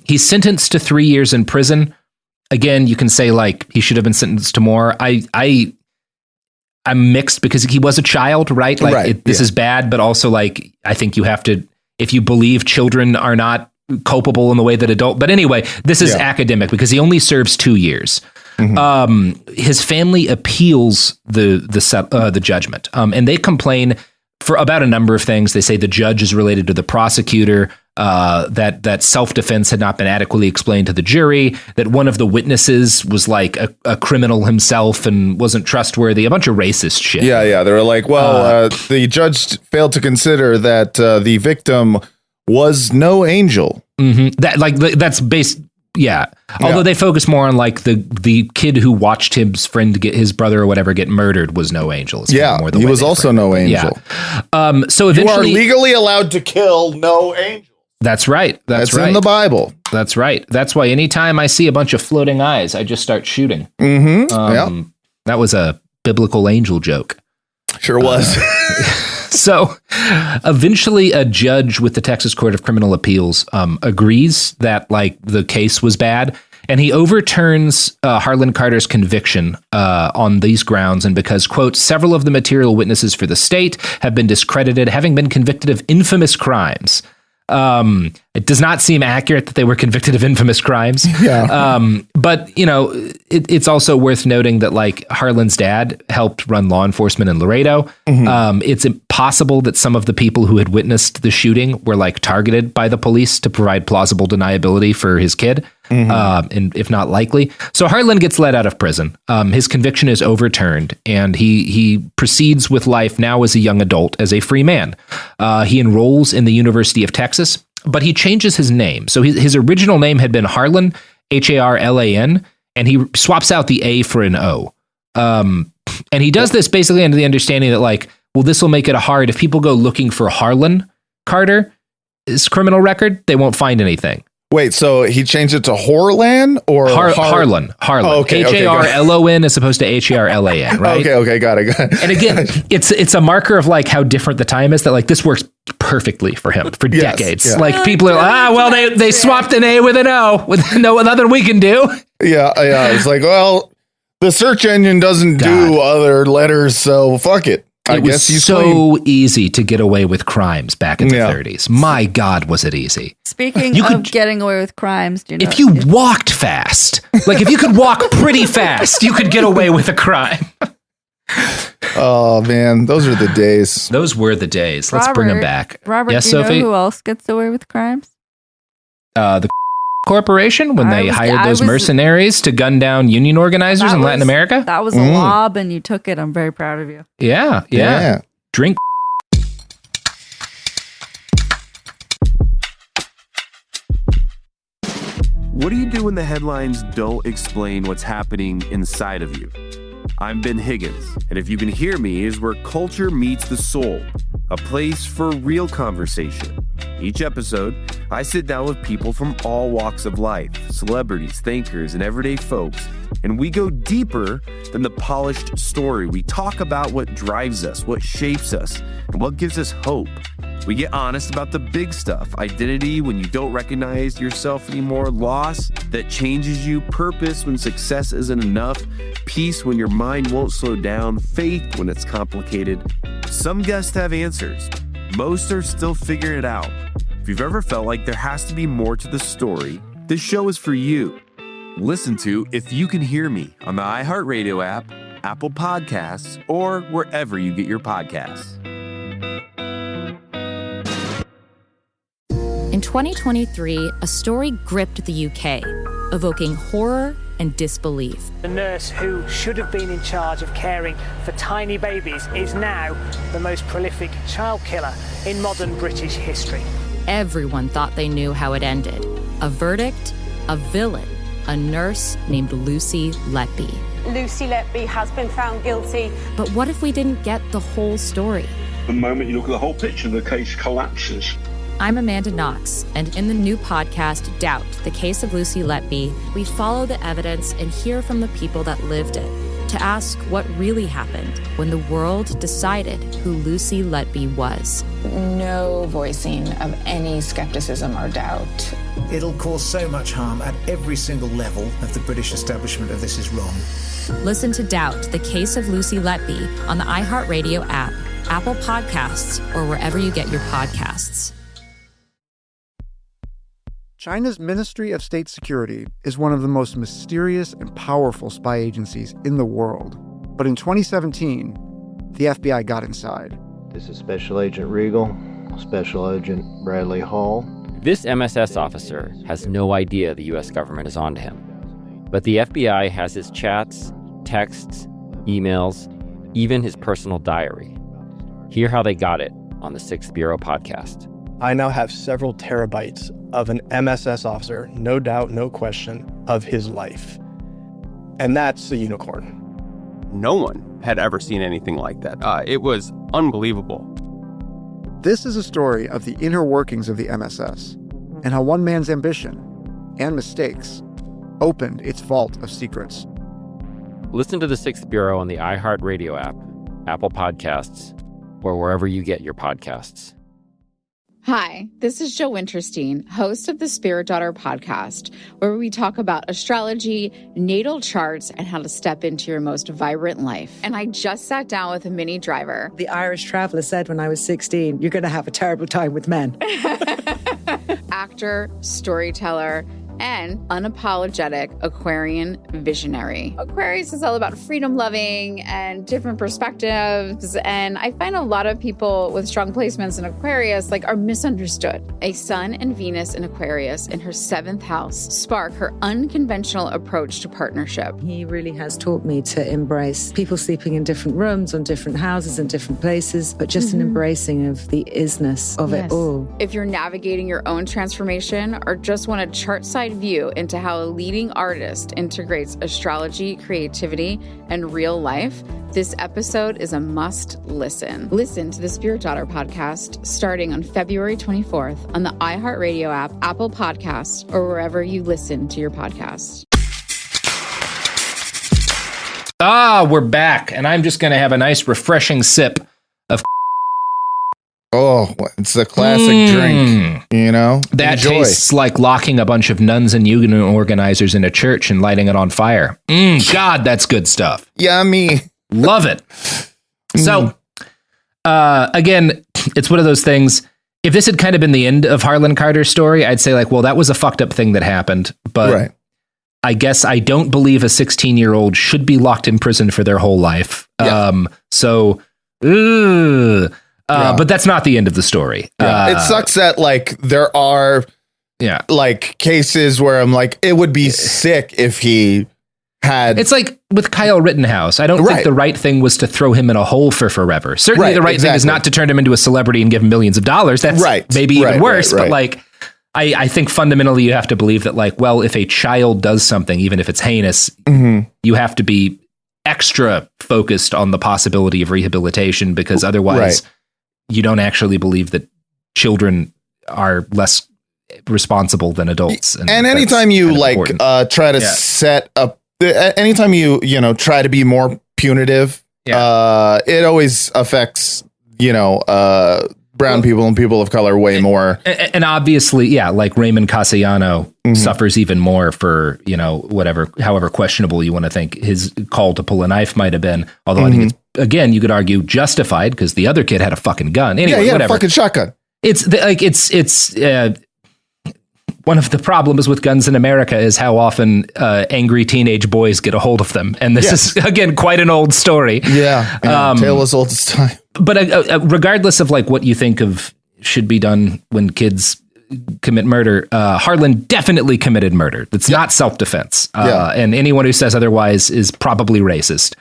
He's sentenced to 3 years in prison. Again, you can say like he should have been sentenced to more. I'm mixed because he was a child, right? Like this is bad, but also like I think you have to, if you believe children are not culpable in the way that adult. But anyway, this is academic because he only serves 2 years. His family appeals the judgment, and they complain for about a number of things. They say the judge is related to the prosecutor, that self-defense had not been adequately explained to the jury, that one of the witnesses was like a criminal himself and wasn't trustworthy, a bunch of racist shit. Yeah. They were like, well, the judge failed to consider that the victim was no angel. That's based. Yeah. Although they focus more on like the kid who watched his friend get his brother or whatever get murdered was no angel. It's more the he was also no angel. Yeah. So eventually, you are legally allowed to kill no angel. That's right. That's right. In the Bible. That's right. That's why anytime I see a bunch of floating eyes, I just start shooting. That was a biblical angel joke. Sure was. So eventually a judge with the Texas Court of Criminal Appeals agrees that like the case was bad And he overturns Harlon Carter's conviction on these grounds, and because, quote, several of the material witnesses for the state have been discredited, having been convicted of infamous crimes. It does not seem accurate that they were convicted of infamous crimes. Yeah. But, you know, it's also worth noting that, like, Harlan's dad helped run law enforcement in Laredo. Mm-hmm. It's impossible that some of the people who had witnessed the shooting were, like, targeted by the police to provide plausible deniability for his kid. Mm-hmm. And if not likely. So Harlan gets let out of prison. His conviction is overturned, and he proceeds with life now as a young adult, as a free man. He enrolls in the University of Texas, but he changes his name. So his original name had been Harlan, Harlan, and he swaps out the A for an O. And he does this basically under the understanding that, like, well, this will make it hard. If people go looking for Harlon Carter, his criminal record, they won't find anything. Wait, so he changed it to Harlan or Harlan? Oh, okay, Harlon as opposed to Harlan, right? Okay, got it. And again, it's a marker of, like, how different the time is, that, like, this works perfectly for him for decades. Yeah. Like, people are they swapped an A with an O with nothing we can do. Yeah. It's like, well, the search engine doesn't do other letters, so fuck it. It was so easy to get away with crimes back in the 30s. My God, was it easy. Speaking of getting away with crimes, do you know, if you walked fast, like if you could walk pretty fast, you could get away with a crime. Oh, man, those are the days. Those were the days. Let's bring them back. Robert, yes, do you Sophie? know who else gets away with crimes? The Corporation, when they hired those mercenaries to gun down union organizers in Latin America. That was a lob, and you took it. I'm very proud of you. Yeah. Drink. What do you do when the headlines don't explain what's happening inside of you? I'm Ben Higgins, and if you can hear me, is where culture meets the soul, a place for real conversation. Each episode, I sit down with people from all walks of life, celebrities, thinkers, and everyday folks, and we go deeper than the polished story. We talk about what drives us, what shapes us, and what gives us hope. We get honest about the big stuff: identity when you don't recognize yourself anymore, loss that changes you, purpose when success isn't enough, peace when your mind won't slow down, faith when it's complicated. Some guests have answers. Most are still figuring it out. If you've ever felt like there has to be more to the story, this show is for you. Listen to If You Can Hear Me on the iHeartRadio app, Apple Podcasts, or wherever you get your podcasts. In 2023, a story gripped the UK, evoking horror and disbelief. The nurse who should have been in charge of caring for tiny babies is now the most prolific child killer in modern British history. Everyone thought they knew how it ended. A verdict, a villain, a nurse named Lucy Letby. Lucy Letby has been found guilty. But what if we didn't get the whole story? The moment you look at the whole picture, the case collapses. I'm Amanda Knox, and in the new podcast, Doubt, the Case of Lucy Letby, we follow the evidence and hear from the people that lived it to ask what really happened when the world decided who Lucy Letby was. No voicing of any skepticism or doubt. It'll cause so much harm at every single level of the British establishment of this is wrong. Listen to Doubt, the Case of Lucy Letby on the iHeartRadio app, Apple Podcasts, or wherever you get your podcasts. China's Ministry of State Security is one of the most mysterious and powerful spy agencies in the world. But in 2017, the FBI got inside. This is Special Agent Regal, Special Agent Bradley Hall. This MSS officer has no idea the U.S. government is onto him. But the FBI has his chats, texts, emails, even his personal diary. Hear how they got it on the 6th Bureau podcast. I now have several terabytes of an MSS officer, no doubt, no question, of his life. And that's a unicorn. No one had ever seen anything like that. It was unbelievable. This is a story of the inner workings of the MSS and how one man's ambition and mistakes opened its vault of secrets. Listen to the 6th Bureau on the iHeartRadio app, Apple Podcasts, or wherever you get your podcasts. Hi, this is Jo Winterstein, host of the Spirit Daughter podcast, where we talk about astrology, natal charts, and how to step into your most vibrant life. And I just sat down with a Minnie Driver. The Irish traveller said when I was 16, you're going to have a terrible time with men. Actor, storyteller, and unapologetic Aquarian visionary. Aquarius is all about freedom loving and different perspectives. And I find a lot of people with strong placements in Aquarius are misunderstood. A Sun and Venus in Aquarius in her 7th house spark her unconventional approach to partnership. He really has taught me to embrace people sleeping in different rooms, on different houses, in different places, but just an embracing of the isness of it all. If you're navigating your own transformation or just want a chart side view into how a leading artist integrates astrology, creativity, and real life, this episode is a must listen. Listen to the Spirit Daughter podcast starting on February 24th on the iHeartRadio app, Apple Podcasts, or wherever you listen to your podcasts. We're back, and I'm just going to have a nice refreshing sip of Oh, it's a classic drink, That tastes like locking a bunch of nuns and union organizers in a church and lighting it on fire. God, that's good stuff. Yummy. Love it. So, again, it's one of those things. If this had kind of been the end of Harlon Carter's story, I'd say well, that was a fucked up thing that happened. But I guess I don't believe a 16-year-old should be locked in prison for their whole life. Yeah. But that's not the end of the story. It sucks that there are cases where I'm it would be sick if he had. It's like with Kyle Rittenhouse. I don't think the right thing was to throw him in a hole for forever. Certainly the right thing is not to turn him into a celebrity and give him millions of dollars. That's maybe even worse. But I think fundamentally you have to believe that if a child does something, even if it's heinous, you have to be extra focused on the possibility of rehabilitation, because otherwise you don't actually believe that children are less responsible than adults. And anytime you try to set up, anytime you try to be more punitive, it always affects, brown people and people of color way more. And obviously, Raymond Cassiano suffers even more for, however questionable you want to think his call to pull a knife might have been. Although I think it's, again, you could argue justified because the other kid had a fucking gun. Anyway, he had a fucking shotgun. It's one of the problems with guns in America is how often angry teenage boys get a hold of them. And this is, again, quite an old story. Yeah. Tale as old as time. But regardless of what you think of should be done when kids commit murder, Harlon definitely committed murder. That's not self-defense. And anyone who says otherwise is probably racist.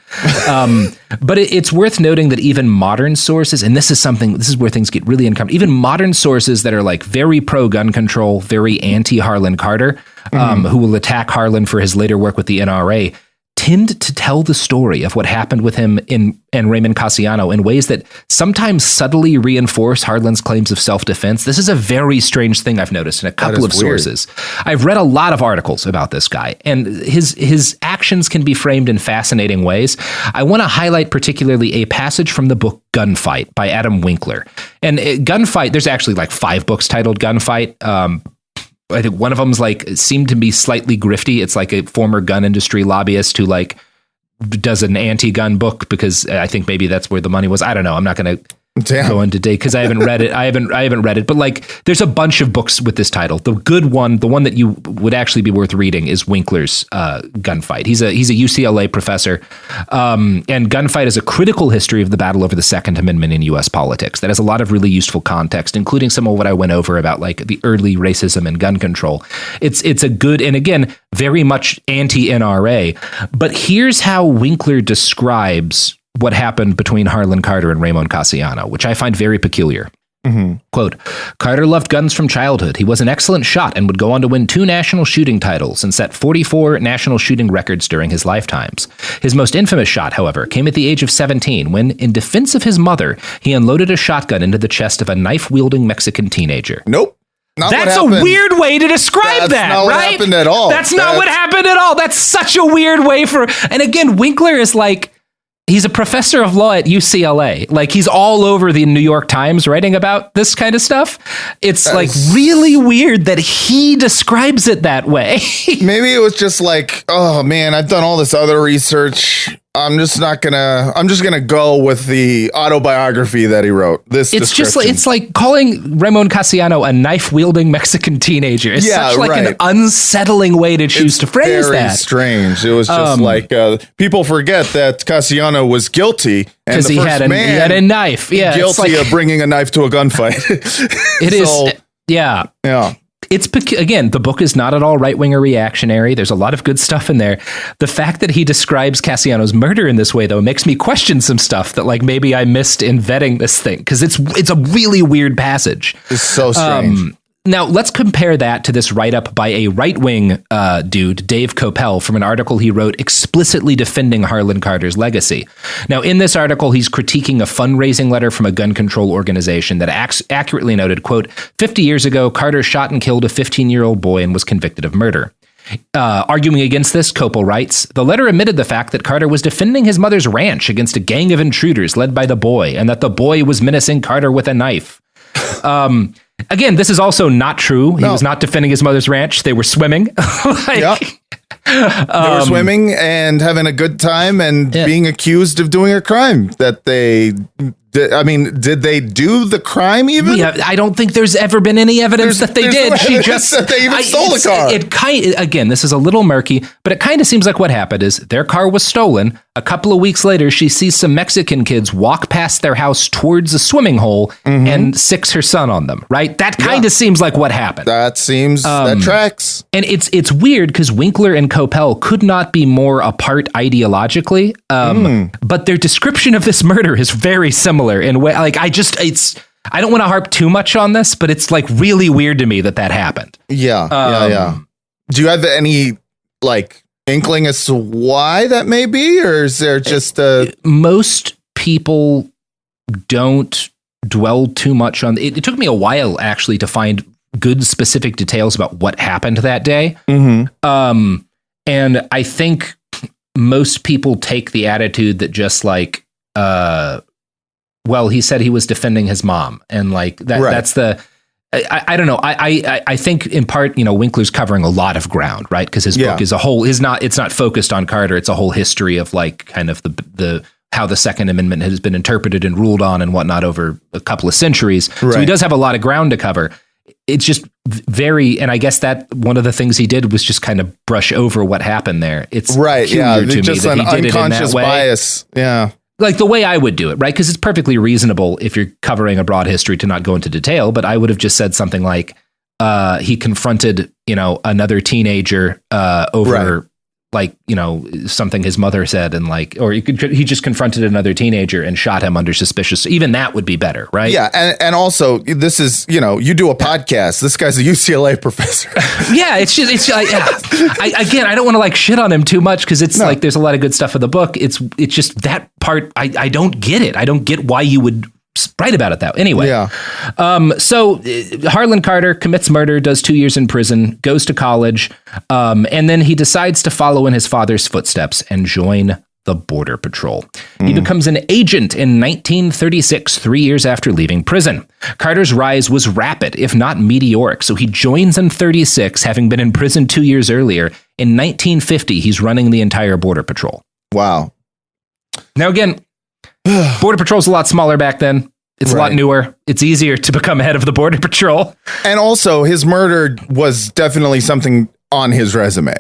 But it's worth noting that even modern sources, and this is where things get really uncomfortable, even modern sources that are very pro-gun control, very anti-Harlon Carter, who will attack Harlon for his later work with the NRA, tend to tell the story of what happened with him and Raymond Cassiano in ways that sometimes subtly reinforce Harlon's claims of self-defense. This is a very strange thing I've noticed in a couple of sources. I've read a lot of articles about this guy, and his actions can be framed in fascinating ways. I want to highlight particularly a passage from the book Gunfight by Adam Winkler. And Gunfight, there's actually 5 books titled Gunfight. I think one of them's seemed to be slightly grifty. It's a former gun industry lobbyist who does an anti-gun book because I think maybe that's where the money was. I don't know. I'm not going to go into date because I haven't read it. I haven't read it. But there's a bunch of books with this title. The good one, the one that you would actually be worth reading, is Winkler's Gunfight. He's a UCLA professor, and Gunfight is a critical history of the battle over the Second Amendment in U.S. politics that has a lot of really useful context, including some of what I went over about the early racism and gun control. It's a good, and again, very much anti-NRA. But here's how Winkler describes what happened between Harlon Carter and Raymond Cassiano, which I find very peculiar. Quote, Carter loved guns from childhood. He was an excellent shot and would go on to win 2 national shooting titles and set 44 national shooting records during his lifetimes. His most infamous shot, however, came at the age of 17 when, in defense of his mother, he unloaded a shotgun into the chest of a knife-wielding Mexican teenager. Nope. That's a weird way to describe that, right? That's not what happened at all. That's not what happened at all. That's such a weird way for... And again, Winkler is He's a professor of law at UCLA. Like, he's all over the New York Times writing about this kind of stuff. It's like really weird that he describes it that way. Maybe it was just like, oh man, I've done all this other research. I'm just gonna go with the autobiography that he wrote. It's like calling Ramon Casiano a knife-wielding Mexican teenager. It's such like an unsettling way to choose to phrase that. Very strange. It was just like people forget that Casiano was guilty because he had a knife. Yeah, guilty of bringing a knife to a gunfight. Yeah. It's, again, the book is not at all right-wing or reactionary. There's a lot of good stuff in there. The fact that he describes Casiano's murder in this way, though, makes me question some stuff that, like, maybe I missed in vetting this thing, because it's a really weird passage. It's so strange. Now, let's compare that to this write-up by a right-wing dude, Dave Coppell, from an article he wrote explicitly defending Harlon Carter's legacy. Now, in this article, he's critiquing a fundraising letter from a gun control organization that accurately noted, quote, 50 years ago, Carter shot and killed a 15-year-old boy and was convicted of murder. Arguing against this, Coppell writes, the letter admitted the fact that Carter was defending his mother's ranch against a gang of intruders led by the boy, and that the boy was menacing Carter with a knife. Again, this is also not true. He was not defending his mother's ranch. They were swimming. They were swimming and having a good time and being accused of doing a crime that they... did they do the crime even? Yeah, I don't think there's ever been any evidence that they did. She just that they even stole the car. Again, this is a little murky, but it kind of seems like what happened is their car was stolen. A couple of weeks later, she sees some Mexican kids walk past their house towards a swimming hole and six her son on them. Right? That kind of seems like what happened. That seems that tracks. And it's weird because Winkler and Coppell could not be more apart ideologically, but their description of this murder is very similar. In way, like I don't want to harp too much on this, but it's like really weird to me that happened. Yeah. Do you have any like inkling as to why that may be, or is there just most people don't dwell too much on it. It took me a while actually to find good specific details about what happened that day. And I think most people take the attitude that just like well, he said he was defending his mom, and like that. Right. That's the. I don't know. I think in part, Winkler's covering a lot of ground, right? Because his book is it's not focused on Carter. It's a whole history of like kind of the how the Second Amendment has been interpreted and ruled on and whatnot over a couple of centuries. Right. So he does have a lot of ground to cover. It's just and I guess that one of the things he did was just kind of brush over what happened there. It's right. To me just that an he did unconscious it in that bias. Way. Yeah. Like the way I would do it, right? Because it's perfectly reasonable if you're covering a broad history to not go into detail, but I would have just said something like he confronted, another teenager over like, something his mother said, and like, or he just confronted another teenager and shot him under suspicious. Even that would be better, right? Yeah, and also this is, you do a podcast. This guy's a UCLA professor. Yeah, it's like, I don't want to like shit on him too much because it's like there's a lot of good stuff in the book. It's just that part I don't get it. I don't get why you would write about it that way. Anyway. Yeah. So Harlon Carter commits murder, does 2 years in prison, goes to college, and then he decides to follow in his father's footsteps and join the Border Patrol. He becomes an agent in 1936, 3 years after leaving prison. Carter's rise was rapid, if not meteoric, so he joins in 36, having been in prison 2 years earlier. In 1950, he's running the entire Border Patrol. Wow. Now, again, Border Patrol's a lot smaller back then. It's a lot newer. It's easier to become head of the Border Patrol. And also, his murder was definitely something on his resume.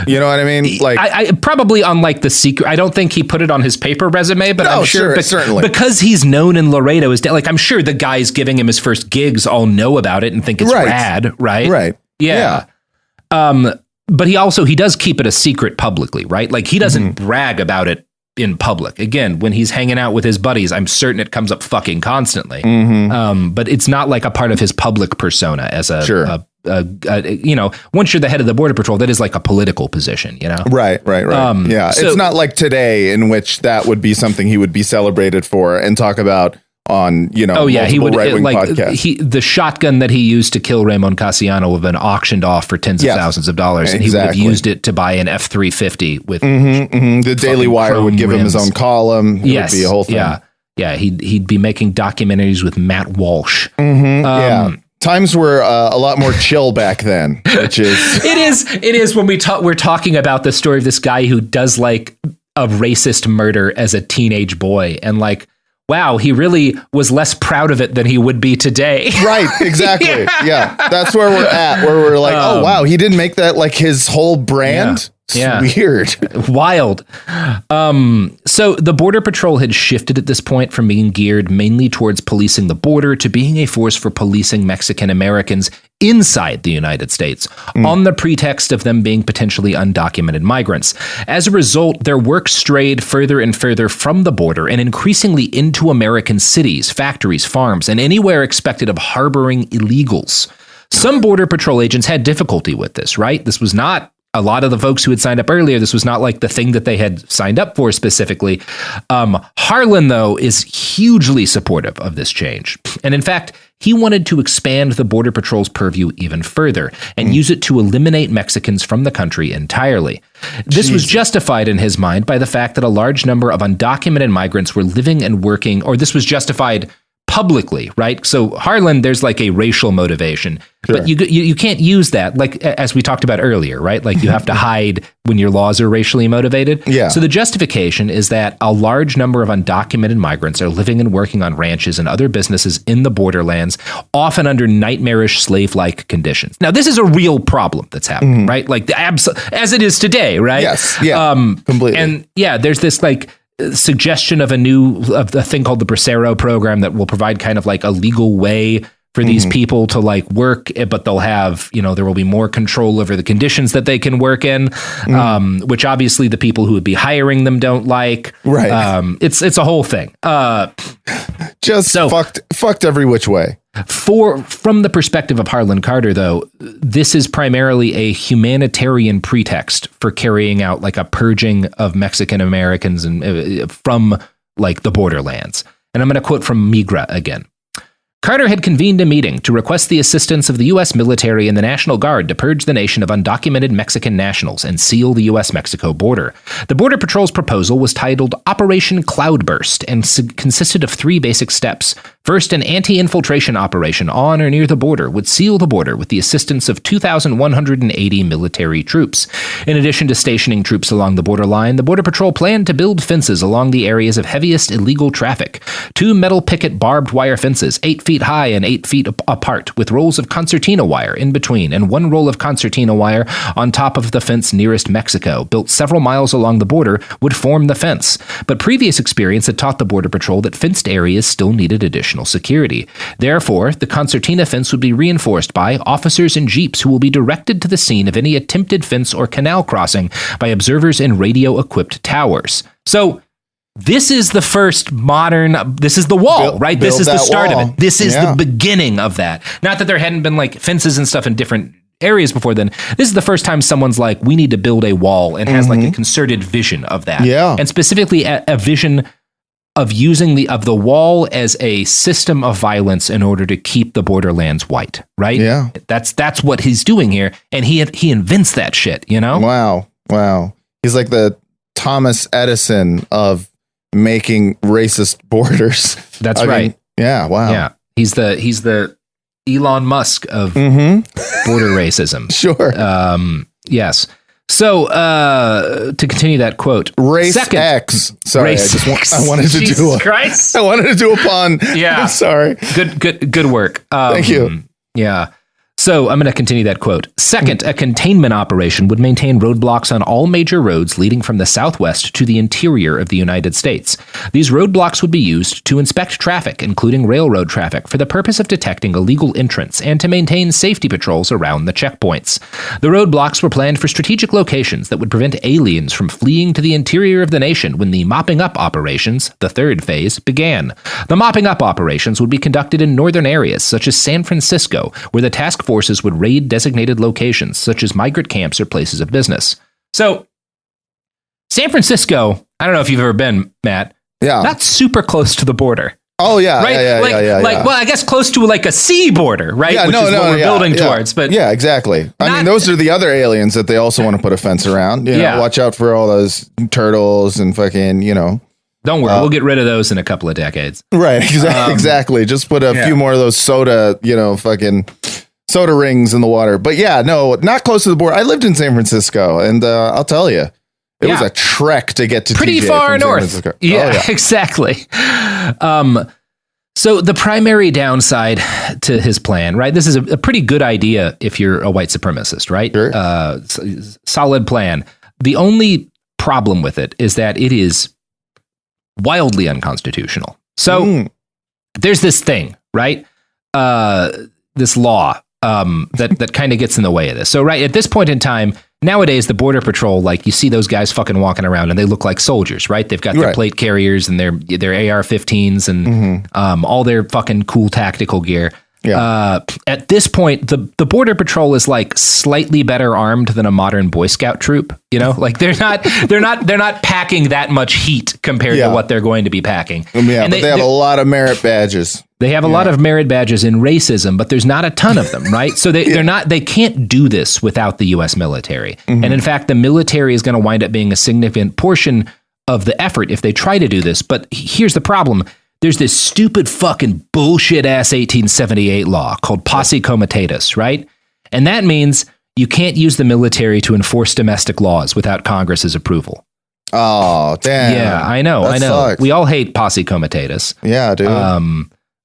You know what I mean? Like, I probably on like the secret. I don't think he put it on his paper resume, but I'm sure certainly because he's known in Laredo as like I'm sure the guys giving him his first gigs all know about it and think it's rad, right? Right. Yeah. But he does keep it a secret publicly, right? Like he doesn't brag about it in public. Again, when he's hanging out with his buddies, I'm certain it comes up fucking constantly. But it's not like a part of his public persona as once you're the head of the Border Patrol, that is like a political position, Right. It's not like today in which that would be something he would be celebrated for and talk about on, you know, he would right-wing like podcasts. The shotgun that he used to kill Raymond Cassiano would have been auctioned off for tens of thousands of dollars, and he would have used it to buy an F-350 with the Daily Wire would give him his own column. It would be a whole thing. Yeah, he'd be making documentaries with Matt Walsh. Times were a lot more chill back then, which is it is when we're talking about the story of this guy who does like a racist murder as a teenage boy, and like, wow, he really was less proud of it than he would be today. Right, exactly. Yeah, that's where we're at, where we're like, oh, wow, he didn't make that like his whole brand. Yeah. Weird. Wild. So the Border Patrol had shifted at this point from being geared mainly towards policing the border to being a force for policing Mexican Americans inside the United States on the pretext of them being potentially undocumented migrants. As a result, their work strayed further and further from the border and increasingly into American cities, factories, farms, and anywhere expected of harboring illegals. Some Border Patrol agents had difficulty with this, right? This was not a lot of the folks who had signed up earlier. This was not like the thing that they had signed up for specifically. Harlon, though, is hugely supportive of this change. And in fact, he wanted to expand the Border Patrol's purview even further and use it to eliminate Mexicans from the country entirely. This was justified in his mind by the fact that a large number of undocumented migrants were living and working, or this was justified publicly, right? So Harlon, there's like a racial motivation, but you can't use that, like as we talked about earlier, right? Like you have to hide when your laws are racially motivated. Yeah. So the justification is that a large number of undocumented migrants are living and working on ranches and other businesses in the borderlands, often under nightmarish slave-like conditions. Now, this is a real problem that's happening, right? Like as it is today, right? Yes. Yeah. Completely. And yeah, there's this like suggestion of a thing called the Bracero program that will provide kind of like a legal way for these people to like work, but they'll have, you know, there will be more control over the conditions that they can work in, which obviously the people who would be hiring them don't like. Right. It's a whole thing. Fucked every which way. From the perspective of Harlon Carter, though, this is primarily a humanitarian pretext for carrying out like a purging of Mexican Americans and from like the borderlands. And I'm going to quote from Migra again. Carter had convened a meeting to request the assistance of the U.S. military and the National Guard to purge the nation of undocumented Mexican nationals and seal the U.S.-Mexico border. The Border Patrol's proposal was titled Operation Cloudburst and consisted of 3 basic steps. First, an anti-infiltration operation on or near the border would seal the border with the assistance of 2,180 military troops. In addition to stationing troops along the borderline, the Border Patrol planned to build fences along the areas of heaviest illegal traffic. 2 metal picket barbed wire fences, 8 feet high and 8 feet apart, with rolls of concertina wire in between, and 1 roll of concertina wire on top of the fence nearest Mexico, built several miles along the border, would form the fence. But previous experience had taught the Border Patrol that fenced areas still needed additional security. Therefore, the concertina fence would be reinforced by officers in jeeps who will be directed to the scene of any attempted fence or canal crossing by observers in radio-equipped towers. So, this is the first this is the wall, right? This is the start of it. This is the beginning of that. Not that there hadn't been like fences and stuff in different areas before then. This is the first time someone's like, we need to build a wall, and has like a concerted vision of that. Yeah. And specifically a vision of using the wall as a system of violence in order to keep the borderlands white, right? Yeah. That's what he's doing here. And he invents that shit, you know? Wow. He's like the Thomas Edison of making racist borders. That's right. Yeah. Wow. Yeah. He's the Elon Musk of border racism. Sure. Yes. So to continue that quote, race second, X. Sorry, I wanted to Jesus do a Christ. I wanted to do a pun. Yeah. I'm sorry. Good work. Thank you. Yeah. So I'm going to continue that quote. Second, a containment operation would maintain roadblocks on all major roads leading from the southwest to the interior of the United States. These roadblocks would be used to inspect traffic, including railroad traffic, for the purpose of detecting illegal entrants and to maintain safety patrols around the checkpoints. The roadblocks were planned for strategic locations that would prevent aliens from fleeing to the interior of the nation when the mopping up operations, the third phase, began. The mopping up operations would be conducted in northern areas such as San Francisco, where the task forces would raid designated locations such as migrant camps or places of business. So, San Francisco, I don't know if you've ever been, Matt. Yeah. Not super close to the border. Oh yeah, right. Well, I guess close to like a sea border, right? Yeah, Which is what we're building towards. But yeah, exactly. I mean, those are the other aliens that they also want to put a fence around. You know, watch out for all those turtles and fucking, you know. Don't worry, we'll get rid of those in a couple of decades. Right, exactly. Just put a few more of those soda, you know, fucking soda rings in the water. But yeah, no, not close to the border. I lived in San Francisco, and I'll tell you, it was a trek to get to pretty TJ far north. Yeah, exactly. So the primary downside to his plan, right? This is a pretty good idea if you're a white supremacist, right? Sure. Solid plan. The only problem with it is that it is wildly unconstitutional. So there's this thing, right? This law that kind of gets in the way of this. So right at this point in time, nowadays the Border Patrol, like you see those guys fucking walking around and they look like soldiers, right? They've got their plate carriers and their AR-15s and all their fucking cool tactical gear. Yeah. At this point, the Border Patrol is like slightly better armed than a modern Boy Scout troop. You know, like they're not packing that much heat compared to what they're going to be packing. Yeah, and they have a lot of merit badges. They have a lot of merit badges in racism, but there's not a ton of them, right? So they can't do this without the U.S. military. And in fact, the military is going to wind up being a significant portion of the effort if they try to do this. But here's the problem. There's this stupid fucking bullshit ass 1878 law called posse comitatus, right? And that means you can't use the military to enforce domestic laws without Congress's approval. Oh, damn. Yeah, I know. Sucks. We all hate posse comitatus. Yeah, dude.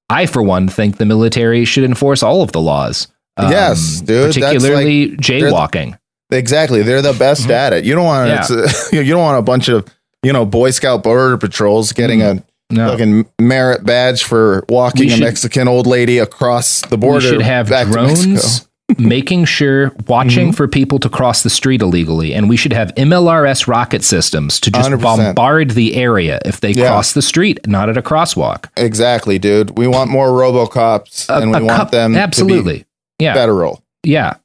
I, for one, think the military should enforce all of the laws. Yes, dude. Particularly jaywalking. Exactly. They're the best at it. You don't want you don't want a bunch of, you know, Boy Scout border patrols getting a fucking merit badge for walking a Mexican old lady across the border. We should have drones making sure, watching for people to cross the street illegally. And we should have MLRS rocket systems to just 100%. Bombard the area if they cross the street, not at a crosswalk. Exactly, dude. We want more RoboCops and we want them to be federal. Yeah.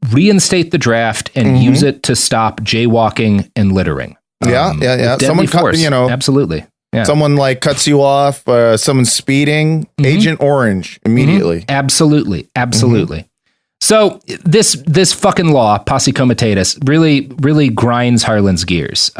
Reinstate the draft and use it to stop jaywalking and littering. Someone force. Absolutely. Yeah. Someone like cuts you off, someone's speeding, Agent Orange immediately. Absolutely. So this fucking law, posse comitatus, really grinds Harlan's gears.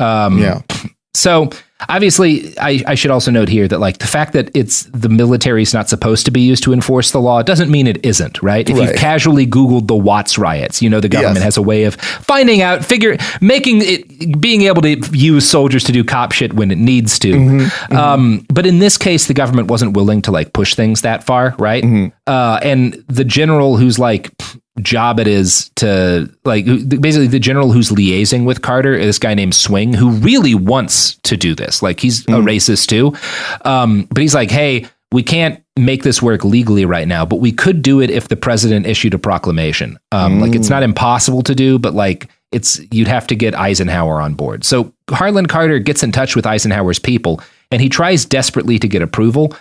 So obviously, I should also note here that like the fact that the military is not supposed to be used to enforce the law doesn't mean it isn't, right? If you've casually Googled the Watts riots, you know the government has a way of finding out, being able to use soldiers to do cop shit when it needs to. But in this case, the government wasn't willing to like push things that far, right? And the general who's like job it is to like basically the general who's liaising with Carter is this guy named Swing, who really wants to do this. Like he's a racist too. But he's like, hey, we can't make this work legally right now, but we could do it if the president issued a proclamation. Like it's not impossible to do, but like you'd have to get Eisenhower on board. So Harlon Carter gets in touch with Eisenhower's people and he tries desperately to get approval.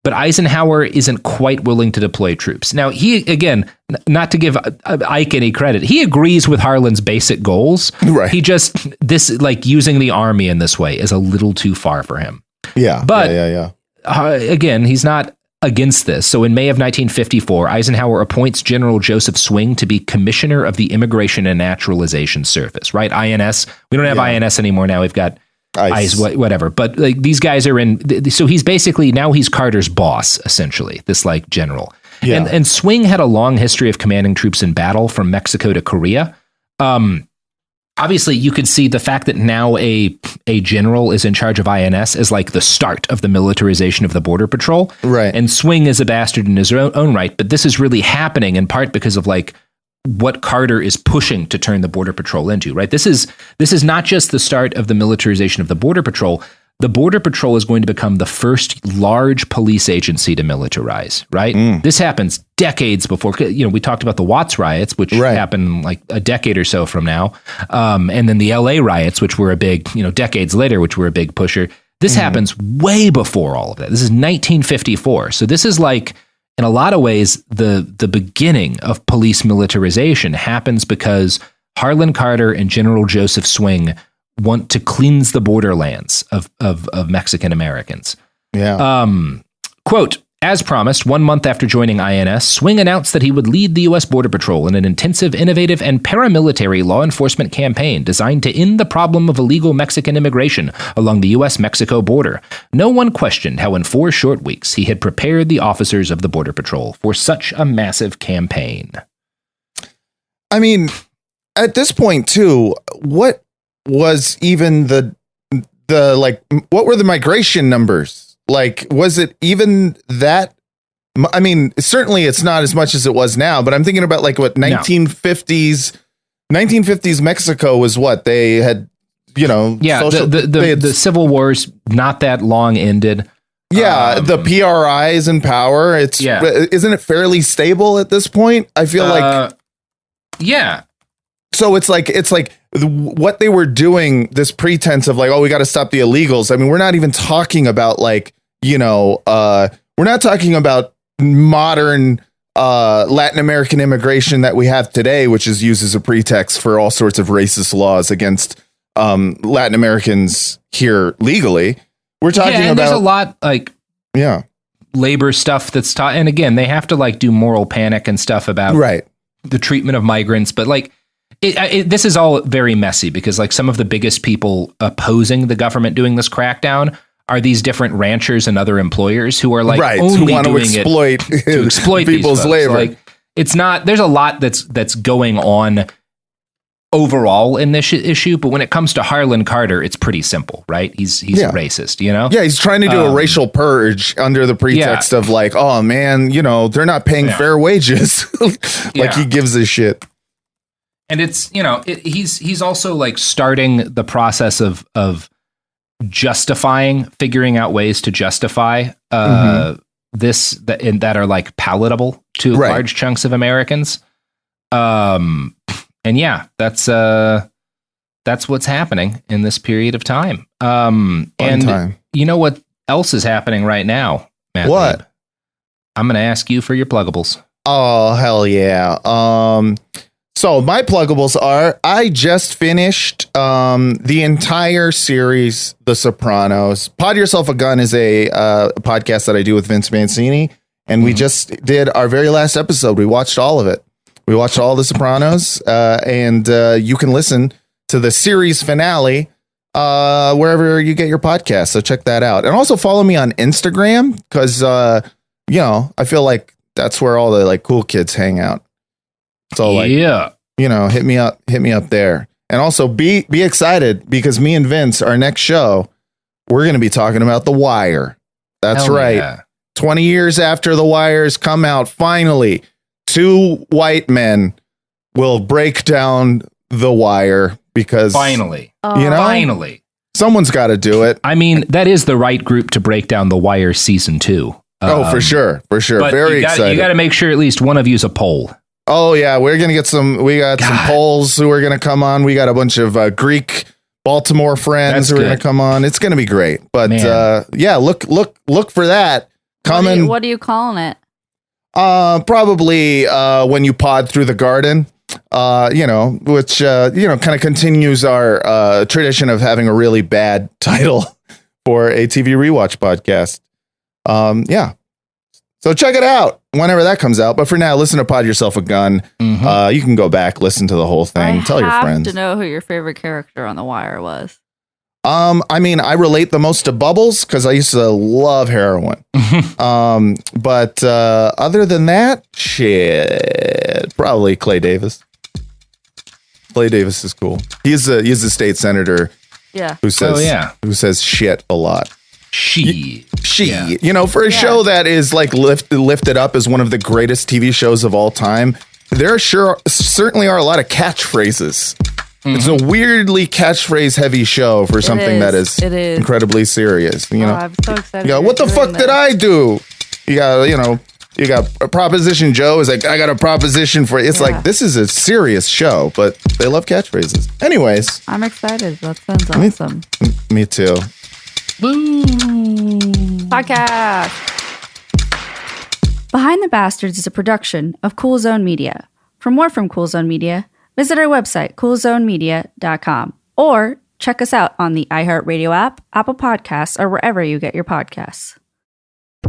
But Eisenhower isn't quite willing to deploy troops. Now, he, again, not to give Ike any credit, he agrees with Harlan's basic goals. Right. He just, using the army in this way is a little too far for him. Yeah. But again, he's not against this. So in May of 1954, Eisenhower appoints General Joseph Swing to be Commissioner of the Immigration and Naturalization Service, right? INS. We don't have INS anymore now. We've got ICE, whatever. But like these guys are in. So he's basically now he's Carter's boss, essentially. This like general. Yeah. And Swing had a long history of commanding troops in battle from Mexico to Korea. Obviously, you could see the fact that now a general is in charge of INS as like the start of the militarization of the Border Patrol. Right. And Swing is a bastard in his own right. But this is really happening in part because of like what Carter is pushing to turn the Border Patrol into, right? This is not just the start of the militarization of the Border Patrol. The Border Patrol is going to become the first large police agency to militarize, right? This happens decades before, we talked about the Watts riots, which happened like a decade or so from now. And then the LA riots, which were a big, decades later, which were a big pusher. This happens way before all of that. This is 1954. So this is like, in a lot of ways, the beginning of police militarization happens because Harlon Carter and General Joseph Swing want to cleanse the borderlands of Mexican Americans. Yeah. Quote, as promised, 1 month after joining INS, Swing announced that he would lead the U.S. Border Patrol in an intensive, innovative, and paramilitary law enforcement campaign designed to end the problem of illegal Mexican immigration along the U.S.-Mexico border. No one questioned how in 4 short weeks he had prepared the officers of the Border Patrol for such a massive campaign. I mean, at this point, too, what was even the like, what were the migration numbers? Like, was it even that? I mean, certainly it's not as much as it was now, but I'm thinking about like what 1950s Mexico was what they had, the Civil War's not that long ended. Yeah. The PRI is in power. Isn't it fairly stable at this point? I feel like. Yeah. So it's like what they were doing, this pretense of like, oh, we got to stop the illegals. I mean, we're not even talking about like, we're not talking about modern Latin American immigration that we have today, which is used as a pretext for all sorts of racist laws against Latin Americans here legally. We're talking about there's a lot like labor stuff that's taught. And again, they have to like do moral panic and stuff about the treatment of migrants. But like this is all very messy because like some of the biggest people opposing the government doing this crackdown are these different ranchers and other employers who are like only who want to exploit people's labor. Like, it's not, there's a lot that's going on overall in this issue, but when it comes to Harlon Carter, it's pretty simple, right? He's racist, Yeah, he's trying to do a racial purge under the pretext of like, oh man, they're not paying fair wages. Like he gives a shit. And it's, he's also like starting the process of figuring out ways to justify this that are like palatable to large chunks of Americans. And that's what's happening in this period of time. You know what else is happening right now, Matt? What? Lieb? I'm going to ask you for your pluggables. Oh, hell yeah. So my pluggables are, I just finished the entire series, The Sopranos. Pod Yourself a Gun is a podcast that I do with Vince Mancini, and we just did our very last episode. We watched all of it. We watched all The Sopranos, and you can listen to the series finale wherever you get your podcast. So check that out. And also follow me on Instagram because, I feel like that's where all the like cool kids hang out. So like, hit me up there. And also be excited because me and Vince, our next show, we're going to be talking about The Wire. That's right. Yeah. 20 years after The Wire's come out, finally, 2 white men will break down The Wire because finally, someone's got to do it. I mean, that is the right group to break down The Wire season 2. For sure. But very excited. You got to make sure at least one of you's a Pole. Oh yeah, we're gonna get some. We got some Poles who are gonna come on. We got a bunch of Greek Baltimore friends who are gonna come on. It's gonna be great. But look for that coming. What are you calling it? Probably When You Pod Through the Garden. Which kind of continues our tradition of having a really bad title for a TV rewatch podcast. So check it out whenever that comes out. But for now, listen to Pod Yourself a Gun. You can go back, listen to the whole thing. Tell your friends. I have to know who your favorite character on The Wire was. I mean, I relate the most to Bubbles because I used to love heroin. But other than that, shit, probably Clay Davis. Clay Davis is cool. He's a state senator. Yeah. Who says shit a lot. She, for a show that is like lifted up as one of the greatest TV shows of all time, there certainly are a lot of catchphrases. It's a weirdly catchphrase heavy show for something that is incredibly serious. I'm so excited. What the fuck did I do? You got a Proposition Joe is like, I got a proposition for you. It's like, this is a serious show, but they love catchphrases. Anyways, I'm excited. That sounds awesome. Me too. Woo! Podcast. Behind the Bastards is a production of Cool Zone Media. For more from Cool Zone Media, visit our website, coolzonemedia.com, or Check us out on the iHeartRadio app, Apple Podcasts, or wherever you get your podcasts.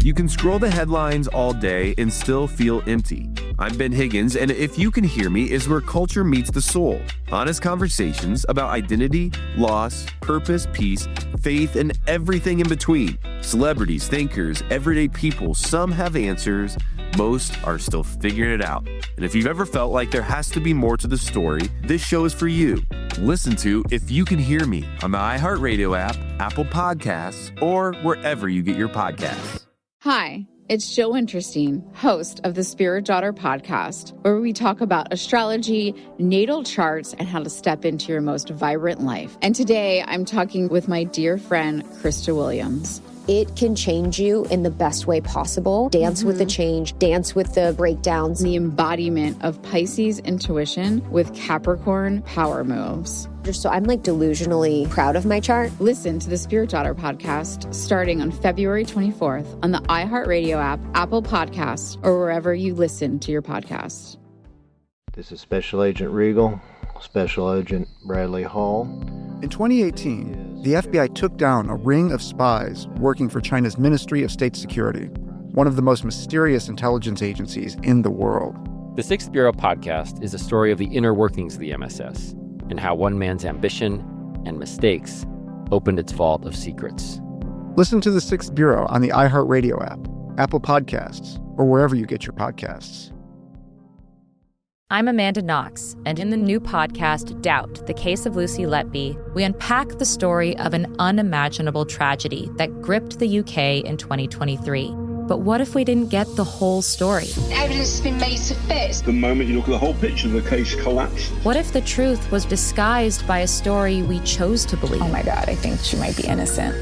You can scroll the headlines all day and still feel empty. I'm Ben Higgins, and If You Can Hear Me is where culture meets the soul. Honest conversations about identity, loss, purpose, peace, faith, and everything in between. Celebrities, thinkers, everyday people, some have answers, most are still figuring it out. And if you've ever felt like there has to be more to the story, this show is for you. Listen to If You Can Hear Me on the iHeartRadio app, Apple Podcasts, or wherever you get your podcasts. Hi, it's Jill Winterstein, host of the Spirit Daughter podcast, where we talk about astrology, natal charts, and how to step into your most vibrant life. And today I'm talking with my dear friend, Krista Williams. It can change you in the best way possible. Dance with the change, dance with the breakdowns. The embodiment of Pisces intuition with Capricorn power moves. So I'm delusionally proud of my chart. Listen to the Spirit Daughter podcast starting on February 24th on the iHeartRadio app, Apple Podcasts, or wherever you listen to your podcasts. This is Special Agent Regal, Special Agent Bradley Hall. In 2018, the FBI took down a ring of spies working for China's Ministry of State Security, one of the most mysterious intelligence agencies in the world. The Sixth Bureau podcast is a story of the inner workings of the MSS and how one man's ambition and mistakes opened its vault of secrets. Listen to the Sixth Bureau on the iHeartRadio app, Apple Podcasts, or wherever you get your podcasts. I'm Amanda Knox, and in the new podcast, Doubt, the Case of Lucy Letby, we unpack the story of an unimaginable tragedy that gripped the UK in 2023. But what if we didn't get the whole story? Evidence has been made to fit. The moment you look at the whole picture, the case collapses. What if the truth was disguised by a story we chose to believe? Oh my God, I think she might be innocent.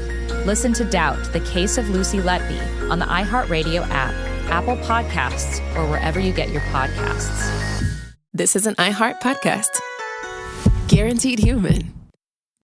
Listen to Doubt, the Case of Lucy Letby on the iHeartRadio app, Apple Podcasts, or wherever you get your podcasts. This is an iHeart podcast. Guaranteed human.